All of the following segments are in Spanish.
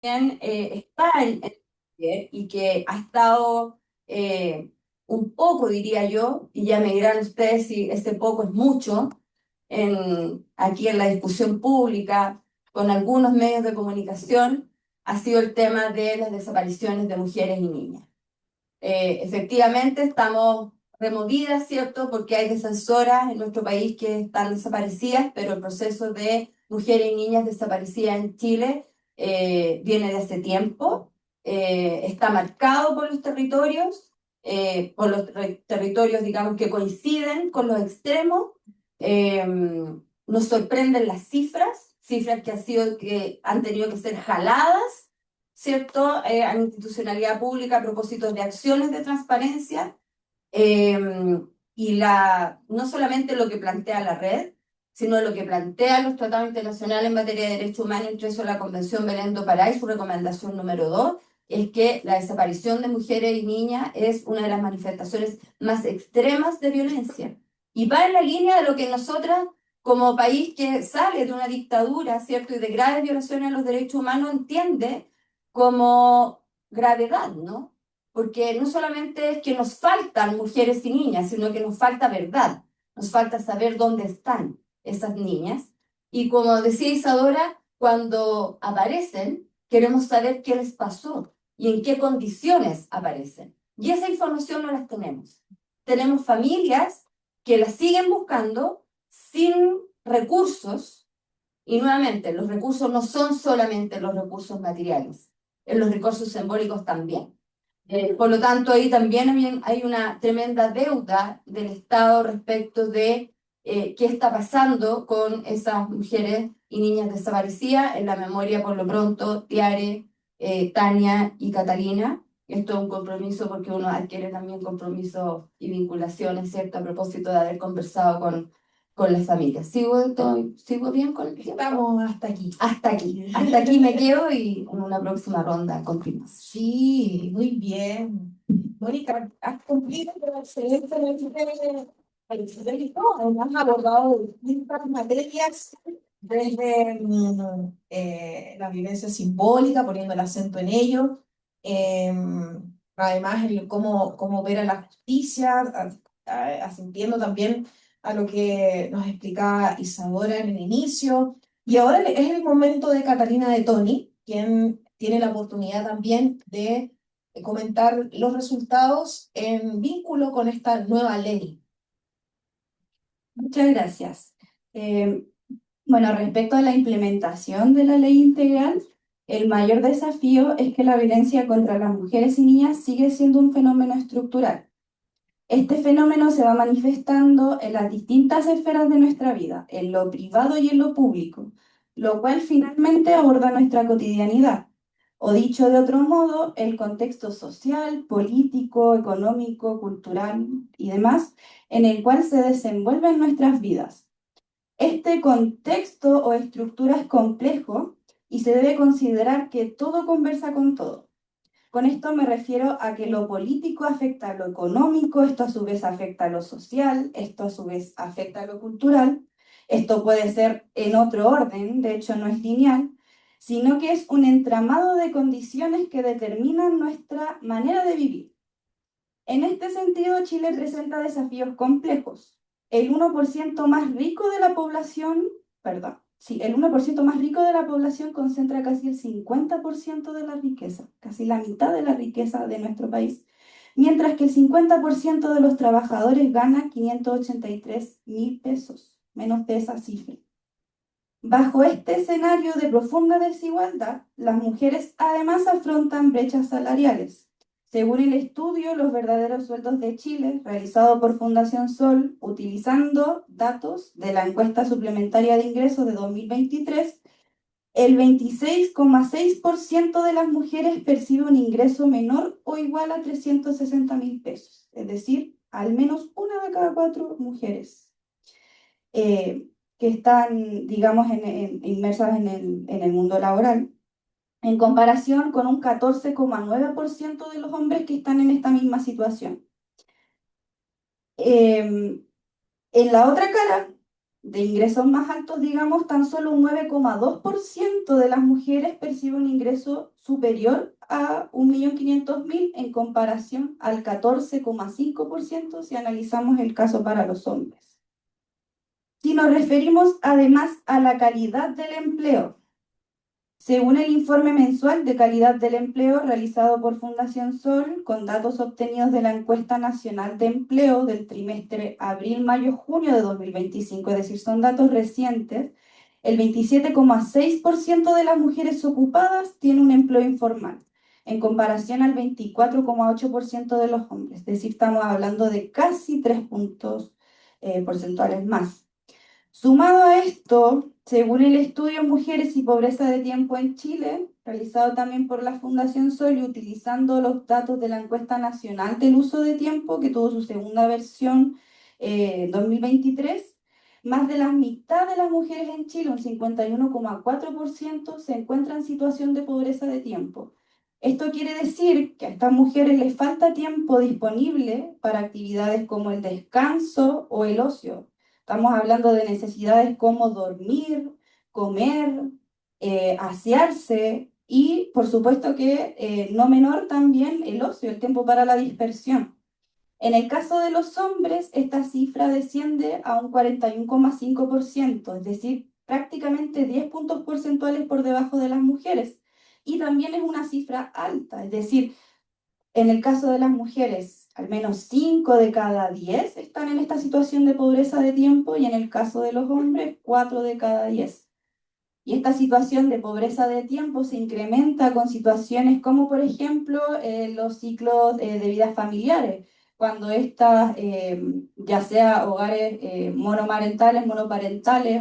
también está en Chile y que ha estado un poco, diría yo, y ya me dirán ustedes si ese poco es mucho, aquí en la discusión pública, con algunos medios de comunicación, ha sido el tema de las desapariciones de mujeres y niñas. Efectivamente, estamos removidas, ¿cierto? Porque hay defensoras en nuestro país que están desaparecidas, pero el proceso de mujeres y niñas desaparecidas en Chile viene de hace tiempo. Está marcado por los territorios, digamos, que coinciden con los extremos. Eh, Nos sorprenden las cifras que han tenido que ser jaladas, ¿cierto? A la institucionalidad pública a propósito de acciones de transparencia, eh, no solamente lo que plantea la red, sino lo que plantean los tratados internacionales en materia de derechos humanos, entre eso la Convención Belén do Pará y su recomendación número 2, es que la desaparición de mujeres y niñas es una de las manifestaciones más extremas de violencia. Y va en la línea de lo que nosotras, como país que sale de una dictadura, ¿cierto? Y de graves violaciones a los derechos humanos, entiende como gravedad, ¿no? Porque no solamente es que nos faltan mujeres y niñas, sino que nos falta verdad, nos falta saber dónde están esas niñas. Y como decía Isadora, cuando aparecen, queremos saber qué les pasó y en qué condiciones aparecen. Y esa información no las tenemos. Tenemos familias que las siguen buscando sin recursos, y nuevamente, los recursos no son solamente los recursos materiales, los recursos simbólicos también. Por lo tanto, ahí también hay una tremenda deuda del Estado respecto de qué está pasando con esas mujeres y niñas desaparecidas. En la memoria, por lo pronto, Tiare, Tania y Catalina. Esto es un compromiso porque uno adquiere también compromisos y vinculaciones, ¿cierto? A propósito de haber conversado con las familias. ¿Sigo bien con el tiempo? Estamos hasta aquí. Hasta aquí me quedo y en una próxima ronda continuamos. Sí, muy bien. Mónica, has cumplido con excelentemente el todo. Has abordado distintas materias desde la violencia simbólica, poniendo el acento en ello. eh, Además, cómo ver a la justicia, asintiendo también a lo que nos explicaba Isadora en el inicio. Y ahora es el momento de Catalina de Toni, quien tiene la oportunidad también de comentar los resultados en vínculo con esta nueva ley. Muchas gracias. Eh, bueno, respecto a la implementación de la ley integral, el mayor desafío es que la violencia contra las mujeres y niñas sigue siendo un fenómeno estructural. Este fenómeno se va manifestando en las distintas esferas de nuestra vida, en lo privado y en lo público, lo cual finalmente aborda nuestra cotidianidad. O dicho de otro modo, el contexto social, político, económico, cultural y demás en el cual se desenvuelven nuestras vidas. Este contexto o estructura es complejo y se debe considerar que todo conversa con todo. Con esto me refiero a que lo político afecta a lo económico, esto a su vez afecta a lo social, esto a su vez afecta a lo cultural. Esto puede ser en otro orden, de hecho no es lineal, sino que es un entramado de condiciones que determinan nuestra manera de vivir. En este sentido, Chile presenta desafíos complejos. El 1% más rico de la población, perdón, sí, el 1% más rico de la población concentra casi el 50% de la riqueza, casi la mitad de la riqueza de nuestro país, mientras que el 50% de los trabajadores gana 583.000 pesos, menos de esa cifra. Bajo este escenario de profunda desigualdad, las mujeres además afrontan brechas salariales. Según el estudio Los verdaderos sueldos de Chile, realizado por Fundación Sol, utilizando datos de la encuesta suplementaria de ingresos de 2023, el 26,6% de las mujeres percibe un ingreso menor o igual a 360.000 pesos, es decir, al menos una de cada cuatro mujeres. eh, que están, digamos, inmersas en el mundo laboral, en comparación con un 14,9% de los hombres que están en esta misma situación. En la otra cara, de ingresos más altos, digamos, tan solo un 9,2% de las mujeres percibe un ingreso superior a 1.500.000 en comparación al 14,5% si analizamos el caso para los hombres. Si nos referimos además a la calidad del empleo, según el informe mensual de calidad del empleo realizado por Fundación Sol, con datos obtenidos de la Encuesta Nacional de Empleo del trimestre abril-mayo-junio de 2025, es decir, son datos recientes, el 27,6% de las mujeres ocupadas tiene un empleo informal, en comparación al 24,8% de los hombres, es decir, estamos hablando de casi 3 puntos porcentuales más. Sumado a esto, según el estudio Mujeres y Pobreza de Tiempo en Chile, realizado también por la Fundación Sol y utilizando los datos de la Encuesta Nacional del Uso de Tiempo, que tuvo su segunda versión en 2023, más de la mitad de las mujeres en Chile, un 51,4%, se encuentran en situación de pobreza de tiempo. Esto quiere decir que a estas mujeres les falta tiempo disponible para actividades como el descanso o el ocio. Estamos hablando de necesidades como dormir, comer, asearse y, por supuesto que no menor también el ocio, el tiempo para la dispersión. En el caso de los hombres, esta cifra desciende a un 41,5%, es decir, prácticamente 10 puntos porcentuales por debajo de las mujeres. Y también es una cifra alta, es decir, en el caso de las mujeres, al menos 5 de cada 10 están en esta situación de pobreza de tiempo y en el caso de los hombres, 4 de cada 10. Y esta situación de pobreza de tiempo se incrementa con situaciones como, por ejemplo, los ciclos de vida familiares, cuando estas, ya sea hogares monoparentales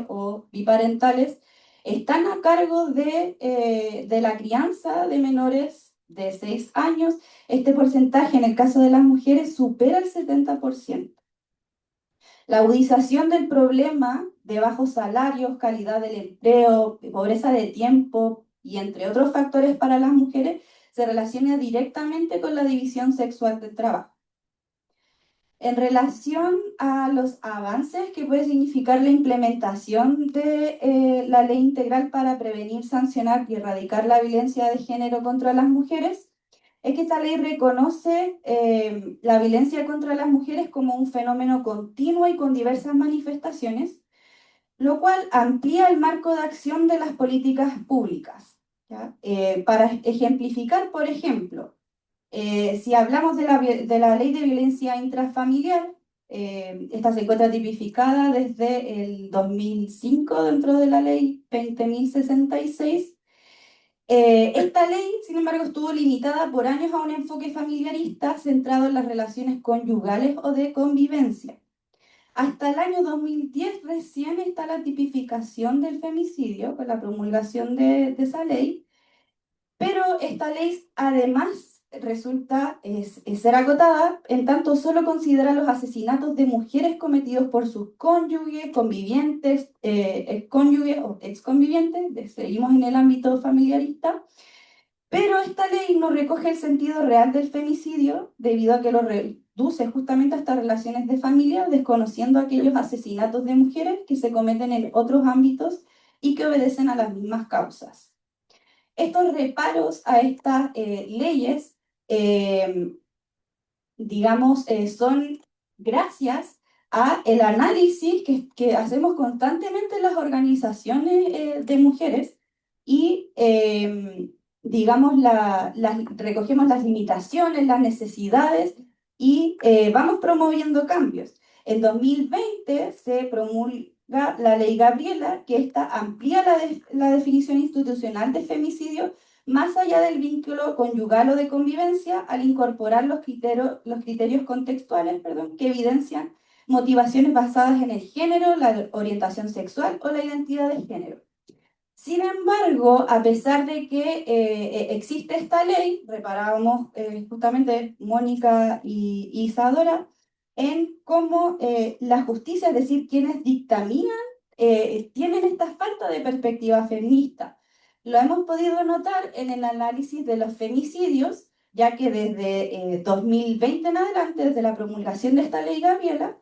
o biparentales, están a cargo de la crianza de menores de 6 años. Este porcentaje en el caso de las mujeres supera el 70%. La agudización del problema de bajos salarios, calidad del empleo, pobreza de tiempo y entre otros factores para las mujeres se relaciona directamente con la división sexual del trabajo. En relación a los avances que puede significar la implementación de la Ley Integral para prevenir, sancionar y erradicar la violencia de género contra las mujeres, es que esta ley reconoce la violencia contra las mujeres como un fenómeno continuo y con diversas manifestaciones, lo cual amplía el marco de acción de las políticas públicas. ¿Ya? Para ejemplificar, por ejemplo, si hablamos de la ley de violencia intrafamiliar, esta se encuentra tipificada desde el 2005 dentro de la ley 20.066. Esta ley, sin embargo, estuvo limitada por años a un enfoque familiarista centrado en las relaciones conyugales o de convivencia. Hasta el año 2010 recién está la tipificación del femicidio con la promulgación de esa ley, pero esta ley además resulta ser acotada en tanto solo considera los asesinatos de mujeres cometidos por sus cónyuges, convivientes, excónyuges o exconvivientes, seguimos en el ámbito familiarista, pero esta ley no recoge el sentido real del femicidio debido a que lo reduce justamente a estas relaciones de familia, desconociendo aquellos asesinatos de mujeres que se cometen en otros ámbitos y que obedecen a las mismas causas. Estos reparos a estas leyes, digamos, son gracias a el análisis que hacemos constantemente en las organizaciones de mujeres y, digamos, recogemos las limitaciones, las necesidades y vamos promoviendo cambios. En 2020 se promulga la ley Gabriela, que esta amplía la definición institucional de femicidio más allá del vínculo conyugal o de convivencia, al incorporar los criterios contextuales, que evidencian motivaciones basadas en el género, la orientación sexual o la identidad de género. Sin embargo, a pesar de que existe esta ley, reparábamos justamente Mónica y Isadora, en cómo la justicia, es decir, quienes dictaminan, tienen esta falta de perspectiva feminista. Lo hemos podido notar en el análisis de los femicidios, ya que desde 2020 en adelante, desde la promulgación de esta ley Gabriela,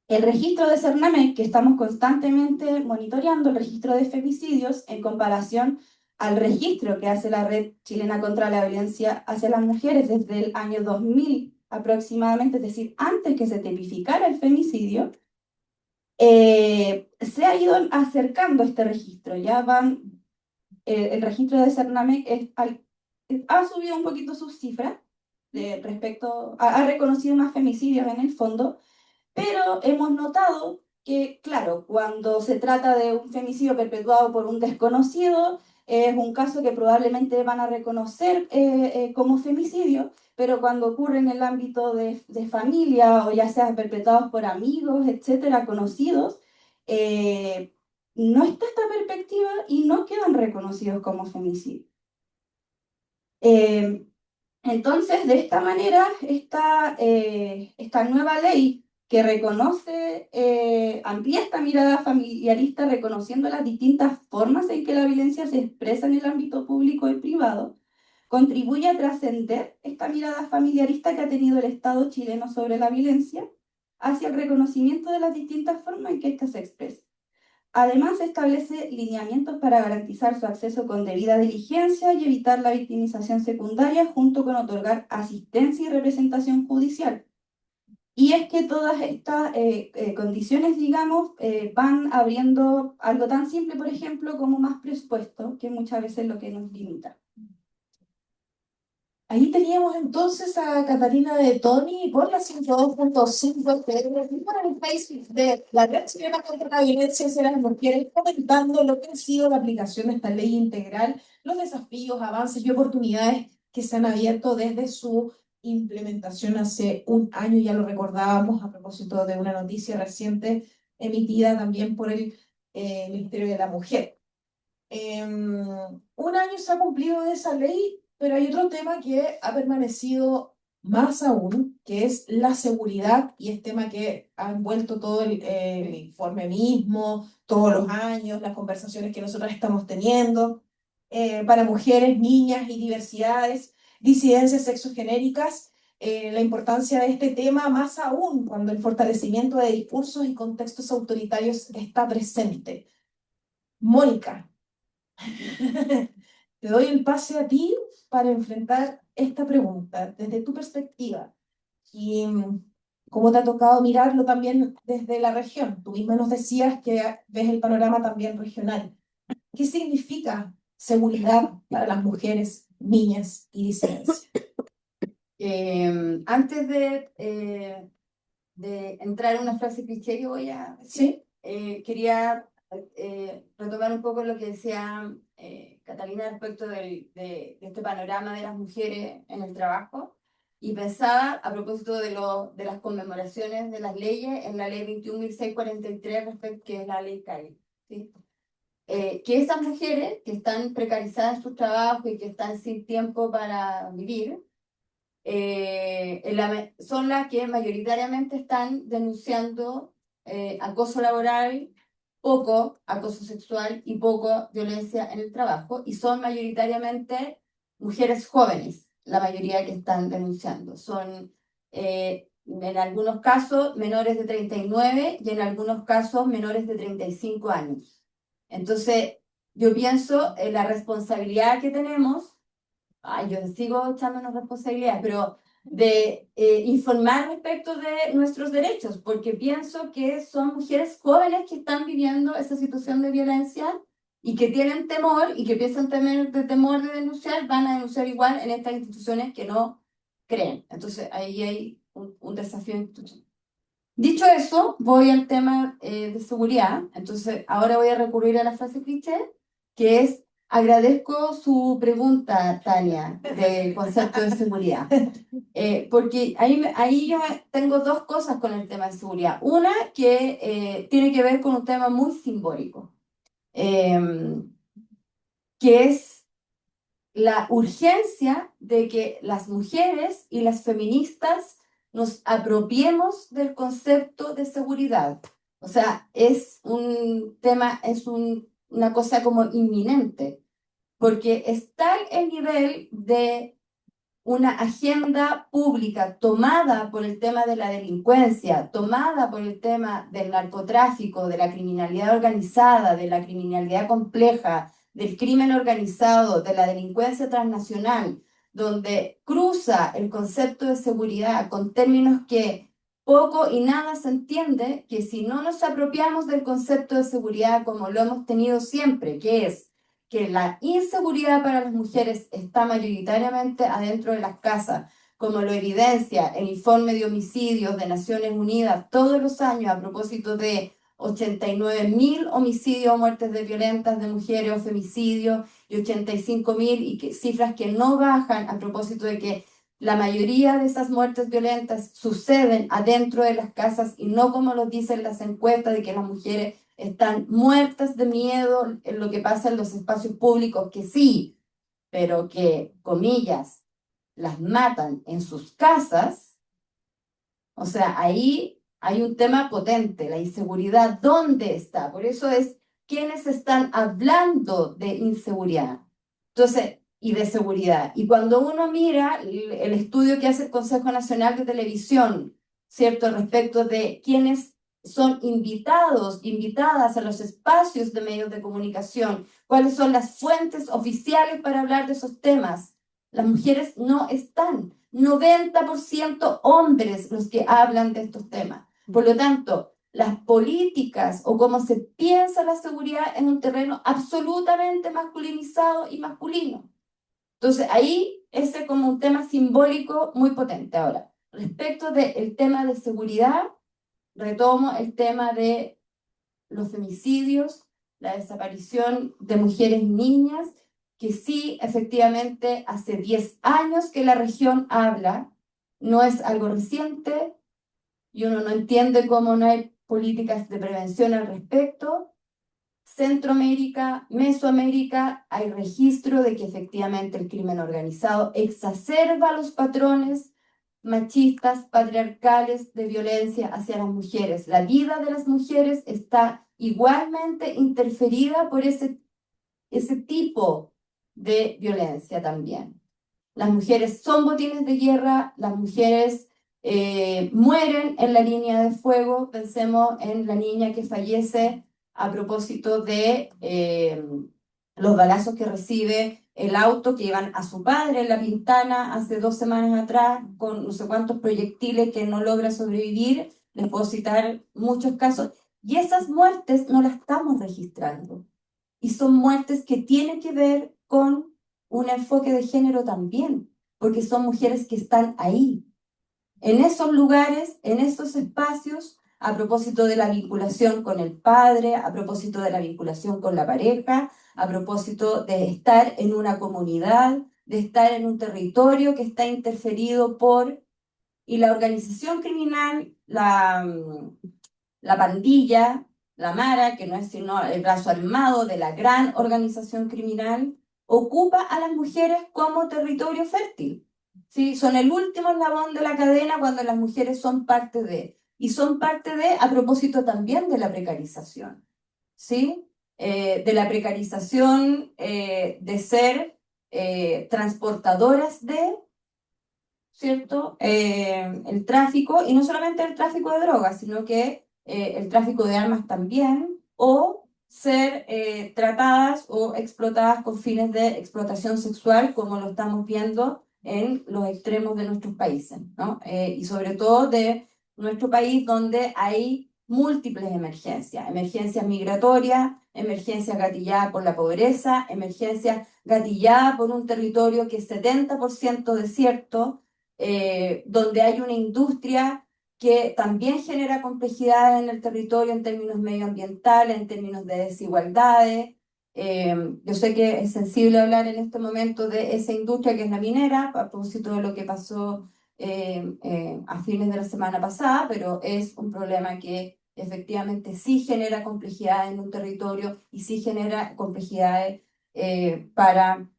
El registro de Cernamec, que estamos constantemente monitoreando el registro de femicidios en comparación al registro que hace la Red Chilena contra la Violencia hacia las Mujeres desde el año 2000 aproximadamente, es decir, antes que se tipificara el femicidio, se ha ido acercando este registro. Ya van, el registro de Cernamec ha subido un poquito sus cifras respecto, ha reconocido más femicidios en el fondo, pero hemos notado que, claro, cuando se trata de un femicidio perpetuado por un desconocido, es un caso que probablemente van a reconocer como femicidio, pero cuando ocurre en el ámbito de familia o ya sea perpetrados por amigos, etcétera, conocidos, eh, no está esta perspectiva y no quedan reconocidos como femicidio. Eh, entonces, de esta manera, esta nueva ley que reconoce, amplía esta mirada familiarista, reconociendo las distintas formas en que la violencia se expresa en el ámbito público y privado, contribuye a trascender esta mirada familiarista que ha tenido el Estado chileno sobre la violencia hacia el reconocimiento de las distintas formas en que ésta se expresa. Además, establece lineamientos para garantizar su acceso con debida diligencia y evitar la victimización secundaria, junto con otorgar asistencia y representación judicial. Y es que todas estas condiciones, digamos, van abriendo algo tan simple, por ejemplo, como más presupuesto, que muchas veces es lo que nos limita. Ahí teníamos entonces a Catalina de Toni por la 102.5 FM por el Facebook de la Red Chilena contra la Violencia hacia las Mujeres, comentando lo que ha sido la aplicación de esta ley integral, los desafíos, avances y oportunidades que se han abierto desde su implementación hace un año, ya lo recordábamos a propósito de una noticia reciente emitida también por el Ministerio de la Mujer. Un año se ha cumplido de esa ley, pero hay otro tema que ha permanecido más aún, que es la seguridad, y es tema que ha envuelto todo el informe mismo, todos los años, las conversaciones que nosotros estamos teniendo, para mujeres, niñas y diversidades, disidencias sexogenéricas, la importancia de este tema más aún cuando el fortalecimiento de discursos y contextos autoritarios está presente. Mónica, te doy el pase a ti para enfrentar esta pregunta desde tu perspectiva y cómo te ha tocado mirarlo también desde la región. Tú misma nos decías que ves el panorama también regional. ¿Qué significa seguridad para las mujeres, niñas y disidencias? Antes de entrar en una frase cliché que voy a decir, quería retomar un poco lo que decía Catalina respecto de este panorama de las mujeres en el trabajo, y pensaba a propósito de las conmemoraciones de las leyes en la ley 21.643 respecto, que es la ley CAE, ¿sí? Que esas mujeres que están precarizadas en su trabajo y que están sin tiempo para vivir, son las que mayoritariamente están denunciando acoso laboral, poco acoso sexual y poco violencia en el trabajo, y son mayoritariamente mujeres jóvenes, la mayoría que están denunciando. Son en algunos casos menores de 39 y en algunos casos menores de 35 años. Entonces, yo pienso en la responsabilidad que tenemos. Ay, yo sigo echándonos responsabilidades, pero de informar respecto de nuestros derechos, porque pienso que son mujeres jóvenes que están viviendo esa situación de violencia y que tienen temor y que piensan tener de temor de denunciar, van a denunciar igual en estas instituciones que no creen. Entonces ahí hay un desafío institucional. Dicho eso, voy al tema de seguridad. Entonces ahora voy a recurrir a la frase cliché, que es: agradezco su pregunta, Tania, del concepto de seguridad. Porque ahí yo tengo dos cosas con el tema de seguridad. Una que tiene que ver con un tema muy simbólico, que es la urgencia de que las mujeres y las feministas nos apropiemos del concepto de seguridad. O sea, es un tema, una cosa como inminente, porque es tal el nivel de una agenda pública tomada por el tema de la delincuencia, tomada por el tema del narcotráfico, de la criminalidad organizada, de la criminalidad compleja, del crimen organizado, de la delincuencia transnacional, donde cruza el concepto de seguridad con términos que poco y nada se entiende, que si no nos apropiamos del concepto de seguridad como lo hemos tenido siempre, que es que la inseguridad para las mujeres está mayoritariamente adentro de las casas, como lo evidencia el informe de homicidios de Naciones Unidas todos los años a propósito de 89.000 homicidios o muertes violentas de mujeres o femicidios y 85.000 y cifras que no bajan a propósito de que la mayoría de esas muertes violentas suceden adentro de las casas y no como lo dicen las encuestas de que las mujeres están muertas de miedo en lo que pasa en los espacios públicos, que sí, pero que, comillas, las matan en sus casas. O sea, ahí hay un tema potente, la inseguridad, ¿dónde está? Por eso es quienes están hablando de inseguridad. Entonces, y de seguridad. Y cuando uno mira el estudio que hace el Consejo Nacional de Televisión, ¿cierto? Respecto de quienes son invitadas a los espacios de medios de comunicación, cuáles son las fuentes oficiales para hablar de esos temas. Las mujeres no están. 90% hombres los que hablan de estos temas. Por lo tanto, las políticas o cómo se piensa la seguridad es un terreno absolutamente masculinizado y masculino. Entonces, ahí ese como un tema simbólico muy potente. Ahora, respecto del tema de seguridad, retomo el tema de los femicidios, la desaparición de mujeres y niñas, que sí, efectivamente, hace 10 años que la región habla, no es algo reciente, y uno no entiende cómo no hay políticas de prevención al respecto. Centroamérica, Mesoamérica, hay registro de que efectivamente el crimen organizado exacerba los patrones machistas, patriarcales de violencia hacia las mujeres. La vida de las mujeres está igualmente interferida por ese tipo de violencia también. Las mujeres son botines de guerra, las mujeres mueren en la línea de fuego. Pensemos en la niña que fallece a propósito de los balazos que recibe el auto que iban a su padre en La Pintana hace 2 semanas atrás, con no sé cuántos proyectiles que no logra sobrevivir. Les puedo citar muchos casos. Y esas muertes no las estamos registrando. Y son muertes que tienen que ver con un enfoque de género también, porque son mujeres que están ahí, en esos lugares, en esos espacios, a propósito de la vinculación con el padre, a propósito de la vinculación con la pareja, a propósito de estar en una comunidad, de estar en un territorio que está interferido por, y la organización criminal, la pandilla, la Mara, que no es sino el brazo armado de la gran organización criminal, ocupa a las mujeres como territorio fértil. ¿Sí? Son el último eslabón de la cadena cuando las mujeres son parte de, y son parte de, a propósito también de la precarización, ¿sí? De la precarización de ser transportadoras de, ¿cierto? El tráfico, y no solamente el tráfico de drogas, sino que el tráfico de armas también, o ser tratadas o explotadas con fines de explotación sexual, como lo estamos viendo en los extremos de nuestros países, ¿no? Y sobre todo de nuestro país, donde hay múltiples emergencias, emergencias migratorias, emergencias gatilladas por la pobreza, emergencias gatilladas por un territorio que es 70% desierto, donde hay una industria que también genera complejidades en el territorio en términos medioambientales, en términos de desigualdades. Yo sé que es sensible hablar en este momento de esa industria que es la minera, a propósito de lo que pasó a fines de la semana pasada, pero es un problema que efectivamente sí genera complejidades en un territorio y sí genera complejidades para,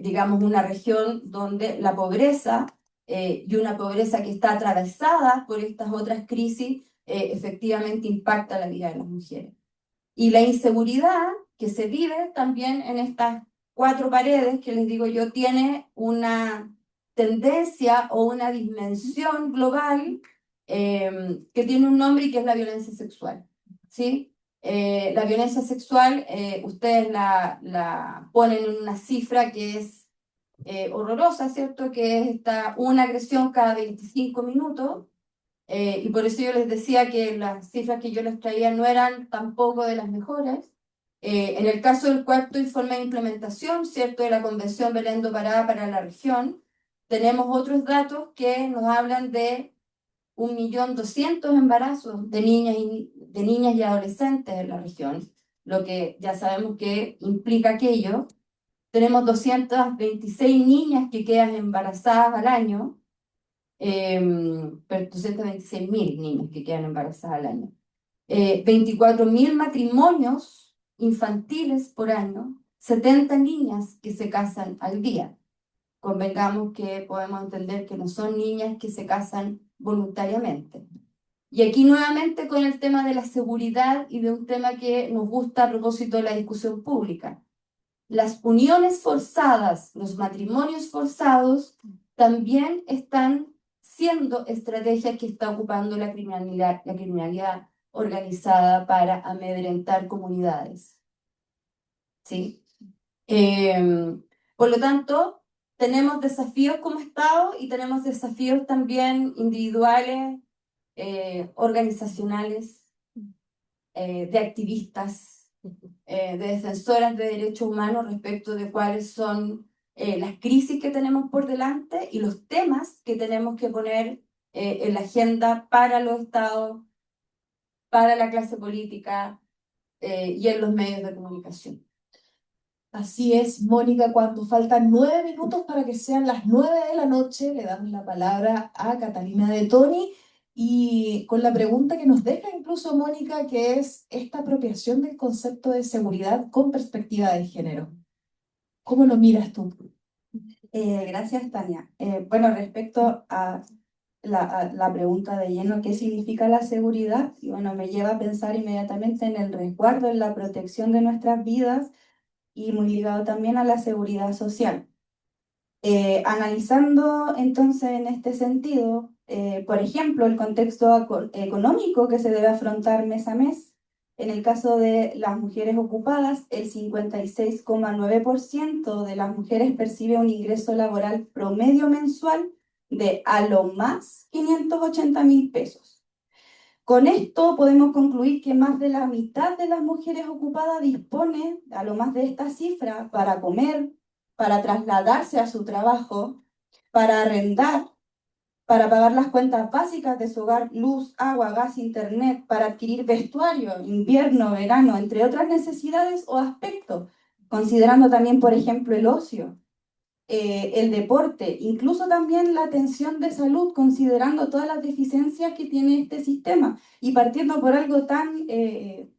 digamos, una región donde la pobreza y una pobreza que está atravesada por estas otras crisis, efectivamente impacta la vida de las mujeres. Y la inseguridad que se vive también en estas 4 paredes, que les digo yo, tiene una tendencia o una dimensión global que tiene un nombre y que es la violencia sexual, ¿sí? La violencia sexual, ustedes la ponen en una cifra que es horrorosa, ¿cierto? Que es una agresión cada 25 minutos. Y por eso yo les decía que las cifras que yo les traía no eran tampoco de las mejores. En el caso del cuarto informe de implementación, ¿cierto? De la Convención Belén do Pará para la región, tenemos otros datos que nos hablan de 1.200.000 embarazos de niñas y adolescentes en la región, lo que ya sabemos que implica aquello. Tenemos 226 niñas que quedan embarazadas al año, 226.000 niñas que quedan embarazadas al año. 24.000 matrimonios infantiles por año, 70 niñas que se casan al día. Convengamos que podemos entender que no son niñas que se casan voluntariamente. Y aquí nuevamente con el tema de la seguridad y de un tema que nos gusta a propósito de la discusión pública. Las uniones forzadas, los matrimonios forzados, también están siendo estrategias que está ocupando la criminalidad organizada para amedrentar comunidades. ¿Sí? Por lo tanto, tenemos desafíos como Estado y tenemos desafíos también individuales, organizacionales, de activistas, de defensoras de derechos humanos respecto de cuáles son las crisis que tenemos por delante y los temas que tenemos que poner en la agenda para los estados, para la clase política y en los medios de comunicación. Así es, Mónica, cuando faltan 9 minutos para que sean las 9 de la noche, le damos la palabra a Catalina de Toni y con la pregunta que nos deja incluso Mónica, que es esta apropiación del concepto de seguridad con perspectiva de género. ¿Cómo lo miras tú? Gracias, Tania. Bueno, respecto a la pregunta de lleno, ¿qué significa la seguridad? Y bueno, me lleva a pensar inmediatamente en el resguardo, en la protección de nuestras vidas y muy ligado también a la seguridad social. Analizando entonces en este sentido, por ejemplo, el contexto económico que se debe afrontar mes a mes. En el caso de las mujeres ocupadas, el 56,9% de las mujeres percibe un ingreso laboral promedio mensual de a lo más 580.000 pesos. Con esto podemos concluir que más de la mitad de las mujeres ocupadas dispone a lo más de esta cifra para comer, para trasladarse a su trabajo, para arrendar, para pagar las cuentas básicas de su hogar, luz, agua, gas, internet, para adquirir vestuario, invierno, verano, entre otras necesidades o aspectos, considerando también, por ejemplo, el ocio, el deporte, incluso también la atención de salud, considerando todas las deficiencias que tiene este sistema. Y partiendo por algo tan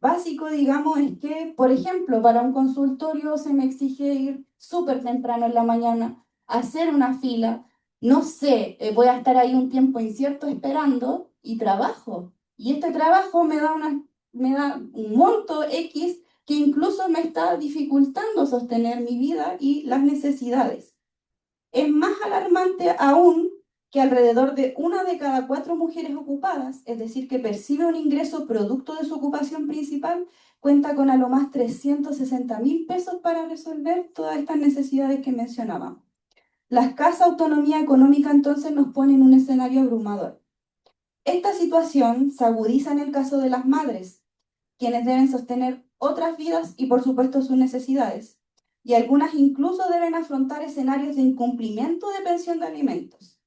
básico, digamos, es que, por ejemplo, para un consultorio se me exige ir súper temprano en la mañana, hacer una fila, no sé, voy a estar ahí un tiempo incierto esperando y trabajo. Y este trabajo me da un monto X que incluso me está dificultando sostener mi vida y las necesidades. Es más alarmante aún que alrededor de 1 de cada 4 mujeres ocupadas, es decir, que percibe un ingreso producto de su ocupación principal, cuenta con a lo más 360.000 pesos para resolver todas estas necesidades que mencionábamos. La escasa autonomía económica entonces nos pone en un escenario abrumador. Esta situación se agudiza en el caso de las madres, quienes deben sostener otras vidas y por supuesto sus necesidades, y algunas incluso deben afrontar escenarios de incumplimiento de pensión de alimentos.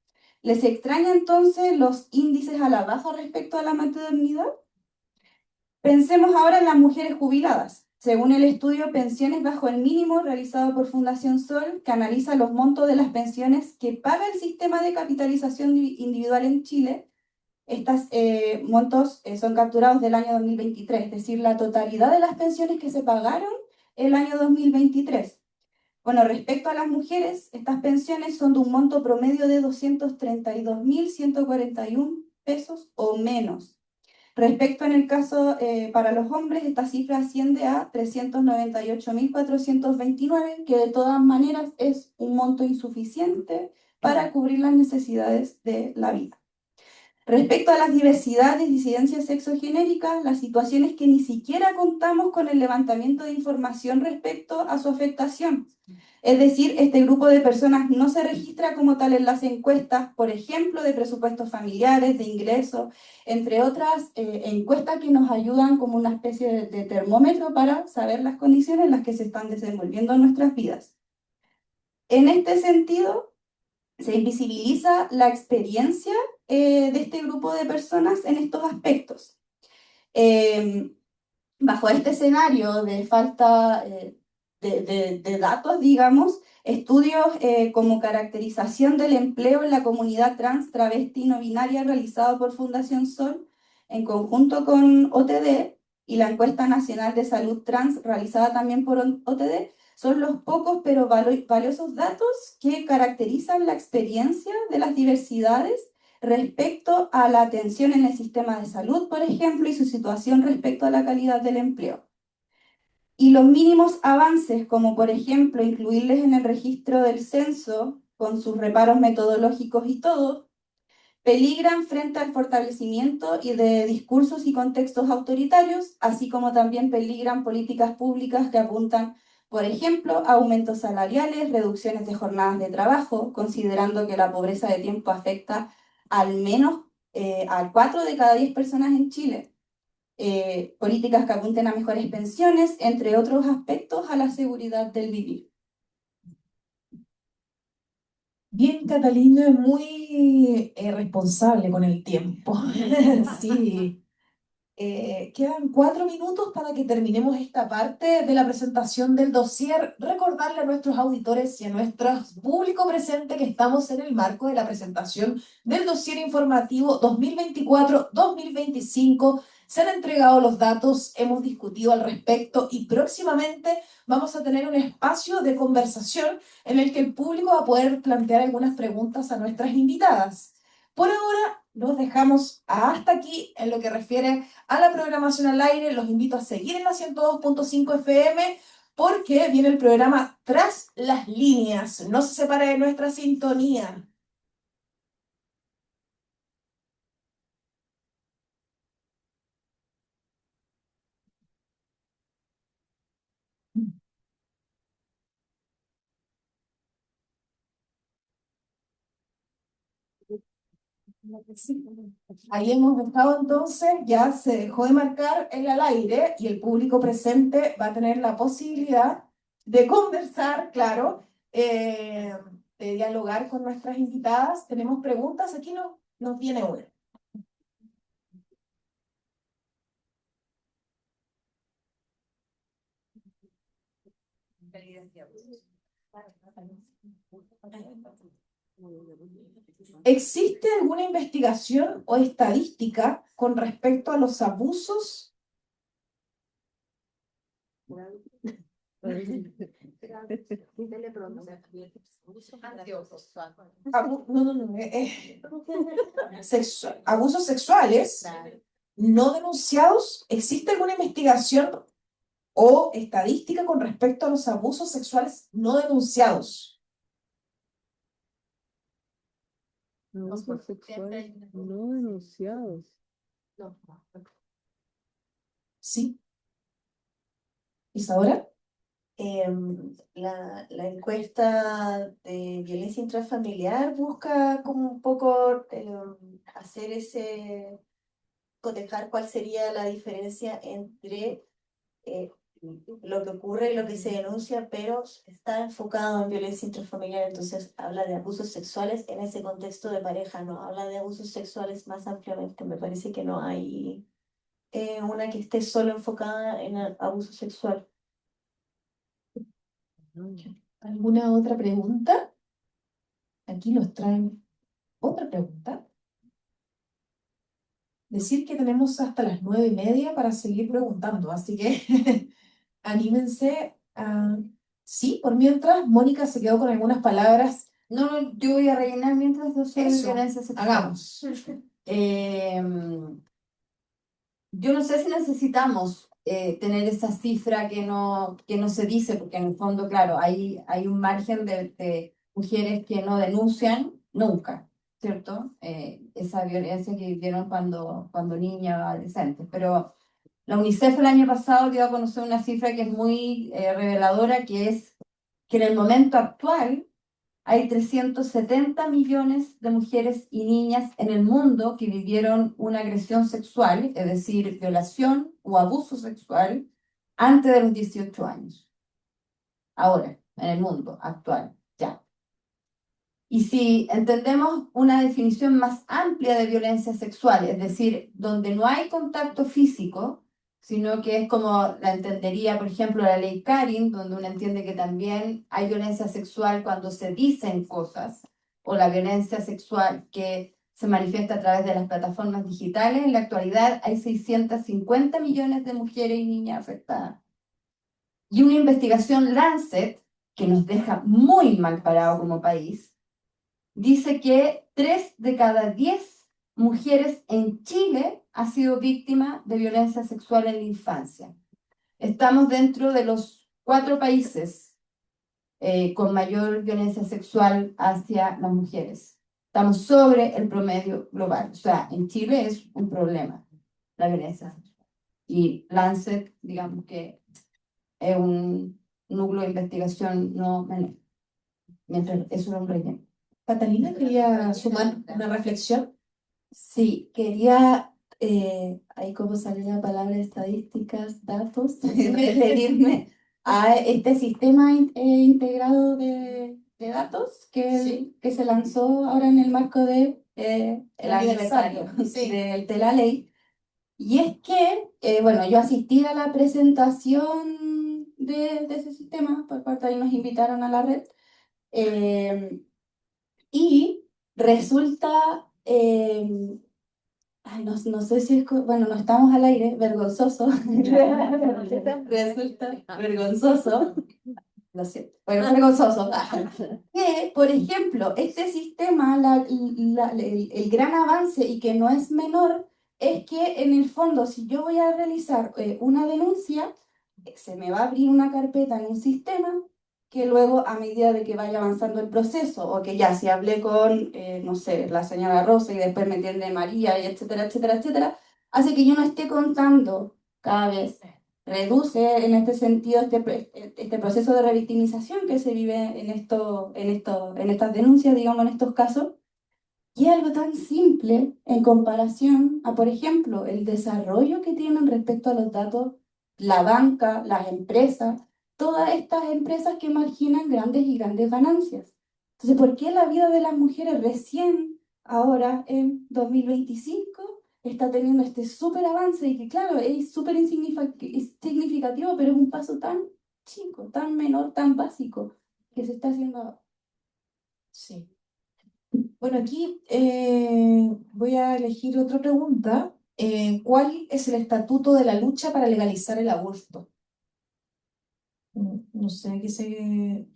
¿Les extraña entonces los índices a la baja respecto a la maternidad? Pensemos ahora en las mujeres jubiladas. Según el estudio Pensiones bajo el mínimo realizado por Fundación Sol, que analiza los montos de las pensiones que paga el sistema de capitalización individual en Chile, estos montos son capturados del año 2023, es decir, la totalidad de las pensiones que se pagaron el año 2023. Bueno, respecto a las mujeres, estas pensiones son de un monto promedio de 232.141 pesos o menos. Respecto en el caso para los hombres, esta cifra asciende a 398.429, que de todas maneras es un monto insuficiente para cubrir las necesidades de la vida. Respecto a las diversidades y disidencias sexogenéricas, la situación es que ni siquiera contamos con el levantamiento de información respecto a su afectación. Es decir, este grupo de personas no se registra como tal en las encuestas, por ejemplo, de presupuestos familiares, de ingresos, entre otras encuestas que nos ayudan como una especie de termómetro para saber las condiciones en las que se están desenvolviendo nuestras vidas. En este sentido, se invisibiliza la experiencia de este grupo de personas en estos aspectos. Bajo este escenario de falta de datos, digamos, estudios como caracterización del empleo en la comunidad trans, travesti y no binaria realizado por Fundación Sol en conjunto con OTD y la encuesta nacional de salud trans realizada también por OTD son los pocos pero valiosos datos que caracterizan la experiencia de las diversidades respecto a la atención en el sistema de salud, por ejemplo, y su situación respecto a la calidad del empleo. Y los mínimos avances, como por ejemplo incluirles en el registro del censo, con sus reparos metodológicos y todo, peligran frente al fortalecimiento y de discursos y contextos autoritarios, así como también peligran políticas públicas que apuntan, por ejemplo, a aumentos salariales, reducciones de jornadas de trabajo, considerando que la pobreza de tiempo afecta al menos a 4 de cada 10 personas en Chile. Políticas que apunten a mejores pensiones, entre otros aspectos, a la seguridad del vivir. Bien, Catalina, muy responsable con el tiempo. Sí. Quedan 4 minutos para que terminemos esta parte de la presentación del dossier. Recordarle a nuestros auditores y a nuestro público presente que estamos en el marco de la presentación del dossier informativo 2024-2025. Se han entregado los datos, hemos discutido al respecto y próximamente vamos a tener un espacio de conversación en el que el público va a poder plantear algunas preguntas a nuestras invitadas. Por ahora, los dejamos hasta aquí en lo que refiere a la programación al aire. Los invito a seguir en la 102.5 FM porque viene el programa Tras las Líneas. No se separe de nuestra sintonía. Ahí hemos dejado entonces, ya se dejó de marcar el al aire y el público presente va a tener la posibilidad de conversar, claro, de dialogar con nuestras invitadas. Tenemos preguntas, aquí nos viene una. ¿Existe alguna investigación o estadística con respecto a los abusos? Abusos sexuales no denunciados. ¿Existe alguna investigación o estadística con respecto a los abusos sexuales no denunciados? Abusos sexuales no denunciados. Sí. ¿Isadora? La encuesta de violencia intrafamiliar busca como un poco hacer cotejar cuál sería la diferencia entre lo que ocurre y lo que se denuncia, pero está enfocado en violencia intrafamiliar, entonces habla de abusos sexuales en ese contexto de pareja, no habla de abusos sexuales más ampliamente. Me parece que no hay una que esté solo enfocada en el abuso sexual. ¿Alguna otra pregunta? Aquí nos traen otra pregunta. Decir que tenemos hasta las 9:30 para seguir preguntando, así que anímense a... Sí, por mientras, Mónica se quedó con algunas palabras. No, yo voy a rellenar mientras dos sobre Eso, violencia sexual. hagamos. yo no sé si necesitamos tener esa cifra que no se dice, porque en el fondo, claro, hay un margen de mujeres que no denuncian nunca, ¿cierto? Esa violencia que vivieron cuando niñas o adolescentes. Pero la UNICEF el año pasado dio a conocer una cifra que es muy reveladora, que es que en el momento actual hay 370 millones de mujeres y niñas en el mundo que vivieron una agresión sexual, es decir, violación o abuso sexual, antes de los 18 años. Ahora, en el mundo actual, ya. Y si entendemos una definición más amplia de violencia sexual, es decir, donde no hay contacto físico, sino que es como la entendería, por ejemplo, la ley Karin, donde uno entiende que también hay violencia sexual cuando se dicen cosas, o la violencia sexual que se manifiesta a través de las plataformas digitales. En la actualidad hay 650 millones de mujeres y niñas afectadas. Y una investigación Lancet, que nos deja muy mal parado como país, dice que 3 de cada 10 mujeres en Chile ha sido víctima de violencia sexual en la infancia. Estamos dentro de los 4 países con mayor violencia sexual hacia las mujeres. Estamos sobre el promedio global. O sea, en Chile es un problema la violencia sexual. Y Lancet, digamos que es un núcleo de investigación no menor, mientras es un relleno. Catalina, quería sumar una reflexión. Sí, quería, ahí como salió la palabra estadísticas, datos, referirme a este sistema integrado de datos Sí. que se lanzó ahora en el marco de, el aniversario, aniversario sí. de la ley. Y es que, bueno, yo asistí a la presentación de ese sistema, por parte de ahí nos invitaron a la red, y resulta... ay, no, no sé si es, bueno, no estamos al aire, vergonzoso. Resulta vergonzoso. Lo siento. Bueno, vergonzoso. Que, por ejemplo, este sistema, el gran avance y que no es menor, es que en el fondo, si yo voy a realizar una denuncia, se me va a abrir una carpeta en un sistema que luego, a medida de que vaya avanzando el proceso, o que ya si hablé con, no sé, la señora Rosa y después me entiende María, y etcétera, etcétera, etcétera, hace que yo no esté contando cada vez. Reduce en este sentido este proceso de revictimización que se vive en estas denuncias, digamos, en estos casos. Y es algo tan simple en comparación a, por ejemplo, el desarrollo que tienen respecto a los datos la banca, las empresas, todas estas empresas que marginan grandes y grandes ganancias. Entonces, ¿por qué la vida de las mujeres recién, ahora en 2025, está teniendo este súper avance? Y que claro, es súper significativo, pero es un paso tan chico, tan menor, tan básico, que se está haciendo. Sí. Bueno, aquí voy a elegir otra pregunta. ¿Cuál es el estatuto de la lucha para legalizar el aborto? No sé qué se...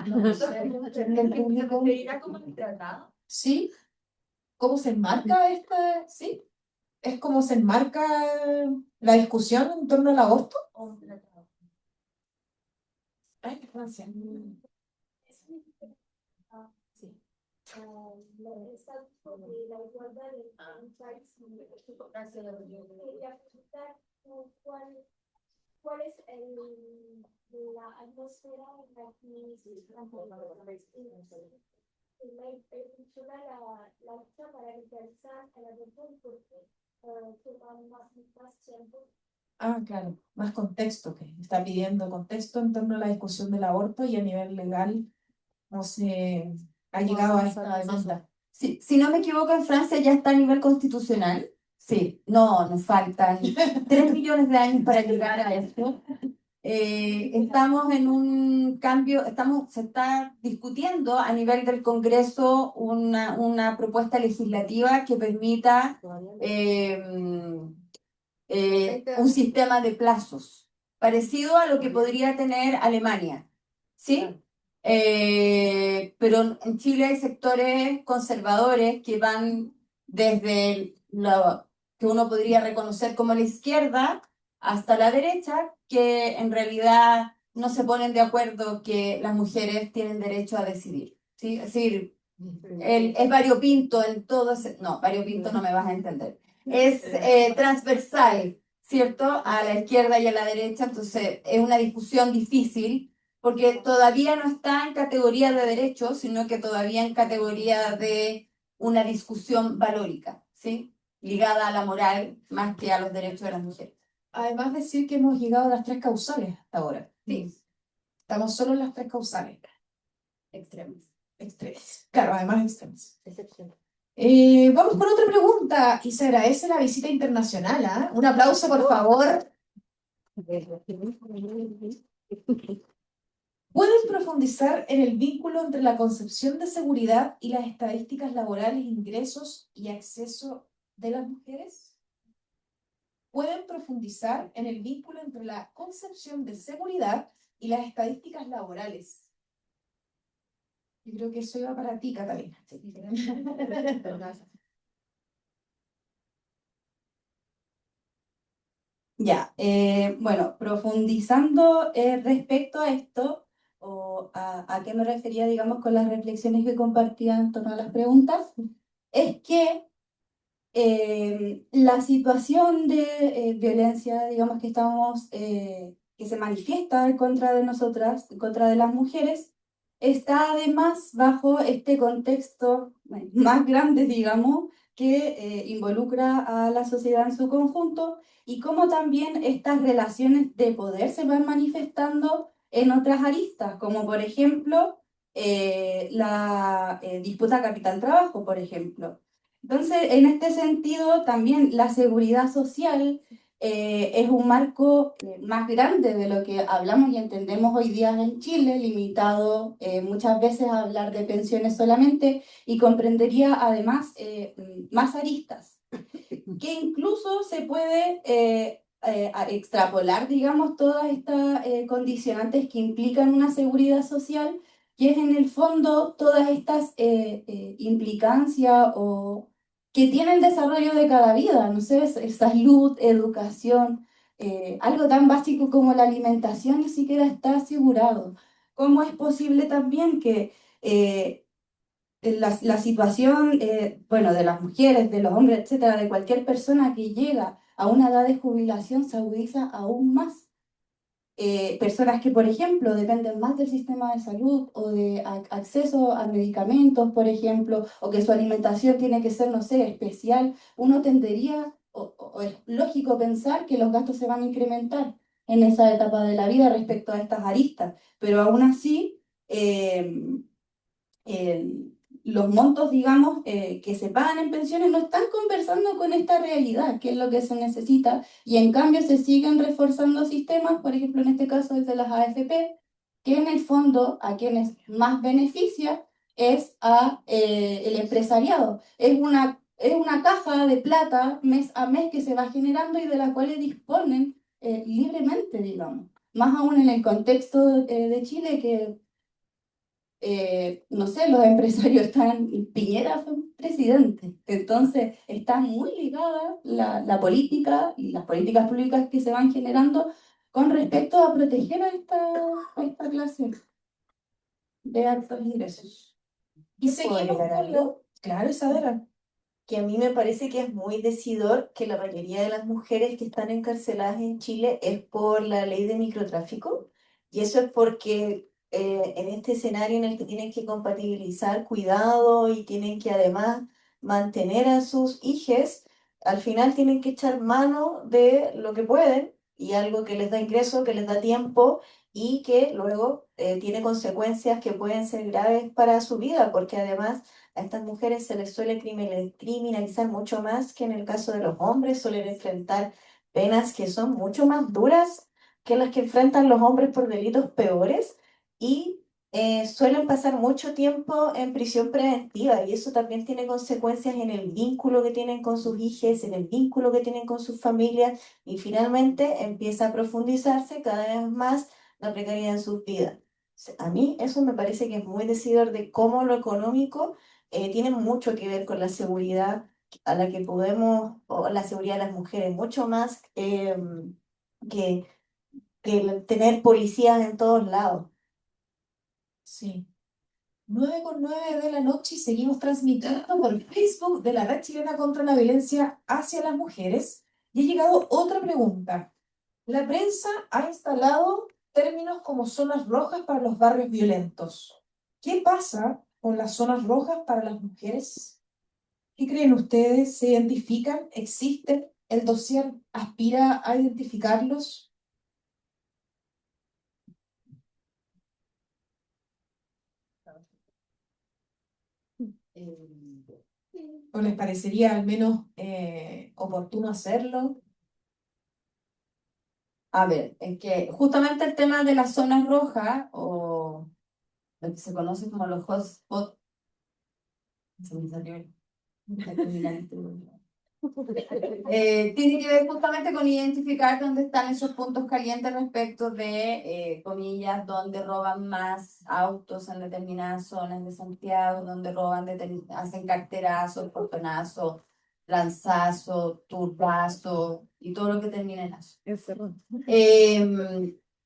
No sé. ¿Del público? como el tratado? ¿Sí? ¿Cómo se enmarca esta? ¿Sí? ¿Es como se enmarca la discusión en torno al aborto? Ay, qué Francia. Sí. El estatuto de la igualdad en un país. Quería preguntar cuál es la atmósfera en la que funciona la lucha para legalizar el aborto porque toma más tiempo. Ah, claro, más contexto, que está pidiendo contexto en torno a la discusión del aborto y a nivel legal no se ha llegado a esta demanda. Sí, si no me equivoco, en Francia ya está a nivel constitucional. Sí, no, nos faltan 3 millones de años para llegar a eso. Estamos en un cambio, se está discutiendo a nivel del Congreso una propuesta legislativa que permita un sistema de plazos, parecido a lo que podría tener Alemania, ¿sí? Pero en Chile hay sectores conservadores que van desde lo que uno podría reconocer como la izquierda hasta la derecha, que en realidad no se ponen de acuerdo que las mujeres tienen derecho a decidir, ¿sí? Es decir, es variopinto en todo ese... No, variopinto no me vas a entender. Es transversal, ¿cierto? A la izquierda y a la derecha, entonces es una discusión difícil porque todavía no está en categoría de derecho, sino que todavía en categoría de una discusión valórica, ¿sí? Ligada a la moral más que a los derechos de las mujeres. Además decir que hemos llegado a las 3 causales hasta ahora. Sí. Estamos solo en las 3 causales. Extremos. Extremas. Claro, además extremas. Excepción. Vamos con otra pregunta y se agradece la visita internacional, ¿ah? Un aplauso, por favor. ¿Pueden profundizar en el vínculo entre la concepción de seguridad y las estadísticas laborales, ingresos y acceso de las mujeres? ¿Pueden profundizar en el vínculo entre la concepción de seguridad y las estadísticas laborales? Yo creo que eso iba para ti, Catalina. Ya, bueno, profundizando respecto a esto, o a qué me refería, digamos, con las reflexiones que compartía en torno a las preguntas, es que la situación de violencia, digamos, que se manifiesta en contra de nosotras, en contra de las mujeres, está además bajo este contexto más grande, digamos, que involucra a la sociedad en su conjunto y cómo también estas relaciones de poder se van manifestando en otras aristas, como por ejemplo la disputa capital-trabajo, por ejemplo. Entonces, en este sentido, también la seguridad social es un marco más grande de lo que hablamos y entendemos hoy día en Chile, limitado muchas veces a hablar de pensiones solamente y comprendería además más aristas, que incluso se puede extrapolar, digamos, todas estas condicionantes que implican una seguridad social, que es en el fondo todas estas implicancias o que tiene el desarrollo de cada vida, no sé, salud, educación, algo tan básico como la alimentación ni siquiera está asegurado. ¿Cómo es posible también que la situación, bueno, de las mujeres, de los hombres, etcétera, de cualquier persona que llega a una edad de jubilación se agudiza aún más? Personas que, por ejemplo, dependen más del sistema de salud o de acceso a medicamentos, por ejemplo, o que su alimentación tiene que ser, no sé, especial, uno tendería, o es lógico pensar que los gastos se van a incrementar en esa etapa de la vida respecto a estas aristas, pero aún así, eh, los montos, digamos, que se pagan en pensiones no están conversando con esta realidad, que es lo que se necesita, y en cambio se siguen reforzando sistemas, por ejemplo, en este caso el de las AFP, que en el fondo a quienes más beneficia es a el empresariado. Es una caja de plata mes a mes que se va generando y de la cual disponen libremente, digamos. Más aún en el contexto de Chile, que no sé, los empresarios están, Piñera fue un presidente, entonces está muy ligada la política y las políticas públicas que se van generando con respecto a proteger a esta clase de altos ingresos. Y ¿Puedo seguimos agregar con algo? lo... Claro, Isadora. Que a mí me parece que es muy decidor que la mayoría de las mujeres que están encarceladas en Chile es por la ley de microtráfico, y eso es porque en este escenario en el que tienen que compatibilizar cuidado y tienen que además mantener a sus hijes, al final tienen que echar mano de lo que pueden y algo que les da ingreso, que les da tiempo y que luego tiene consecuencias que pueden ser graves para su vida, porque además a estas mujeres se les suele criminalizar mucho más que en el caso de los hombres, suelen enfrentar penas que son mucho más duras que las que enfrentan los hombres por delitos peores y suelen pasar mucho tiempo en prisión preventiva y eso también tiene consecuencias en el vínculo que tienen con sus hijos, en el vínculo que tienen con sus familias y finalmente empieza a profundizarse cada vez más la precariedad en sus vidas. A mí eso me parece que es muy decidor de cómo lo económico tiene mucho que ver con la seguridad a la que podemos, o la seguridad de las mujeres, mucho más que, que el tener policías en todos lados. Sí. 9:09 de la noche y seguimos transmitiendo por Facebook de la Red Chilena contra la Violencia hacia las Mujeres. Y ha llegado otra pregunta. La prensa ha instalado términos como zonas rojas para los barrios violentos. ¿Qué pasa con las zonas rojas para las mujeres? ¿Qué creen ustedes? ¿Se identifican? ¿Existen? ¿El dossier aspira a identificarlos? ¿O les parecería al menos oportuno hacerlo? A ver, es que justamente el tema de las zonas rojas, o lo que se conoce como los hotspots, se me salió la criminalista. Tiene que ver justamente con identificar dónde están esos puntos calientes respecto de, comillas, donde roban más autos en determinadas zonas de Santiago, donde roban, hacen carterazo, portonazo, lanzazo, turbazo y todo lo que termina en azo. Encerrado.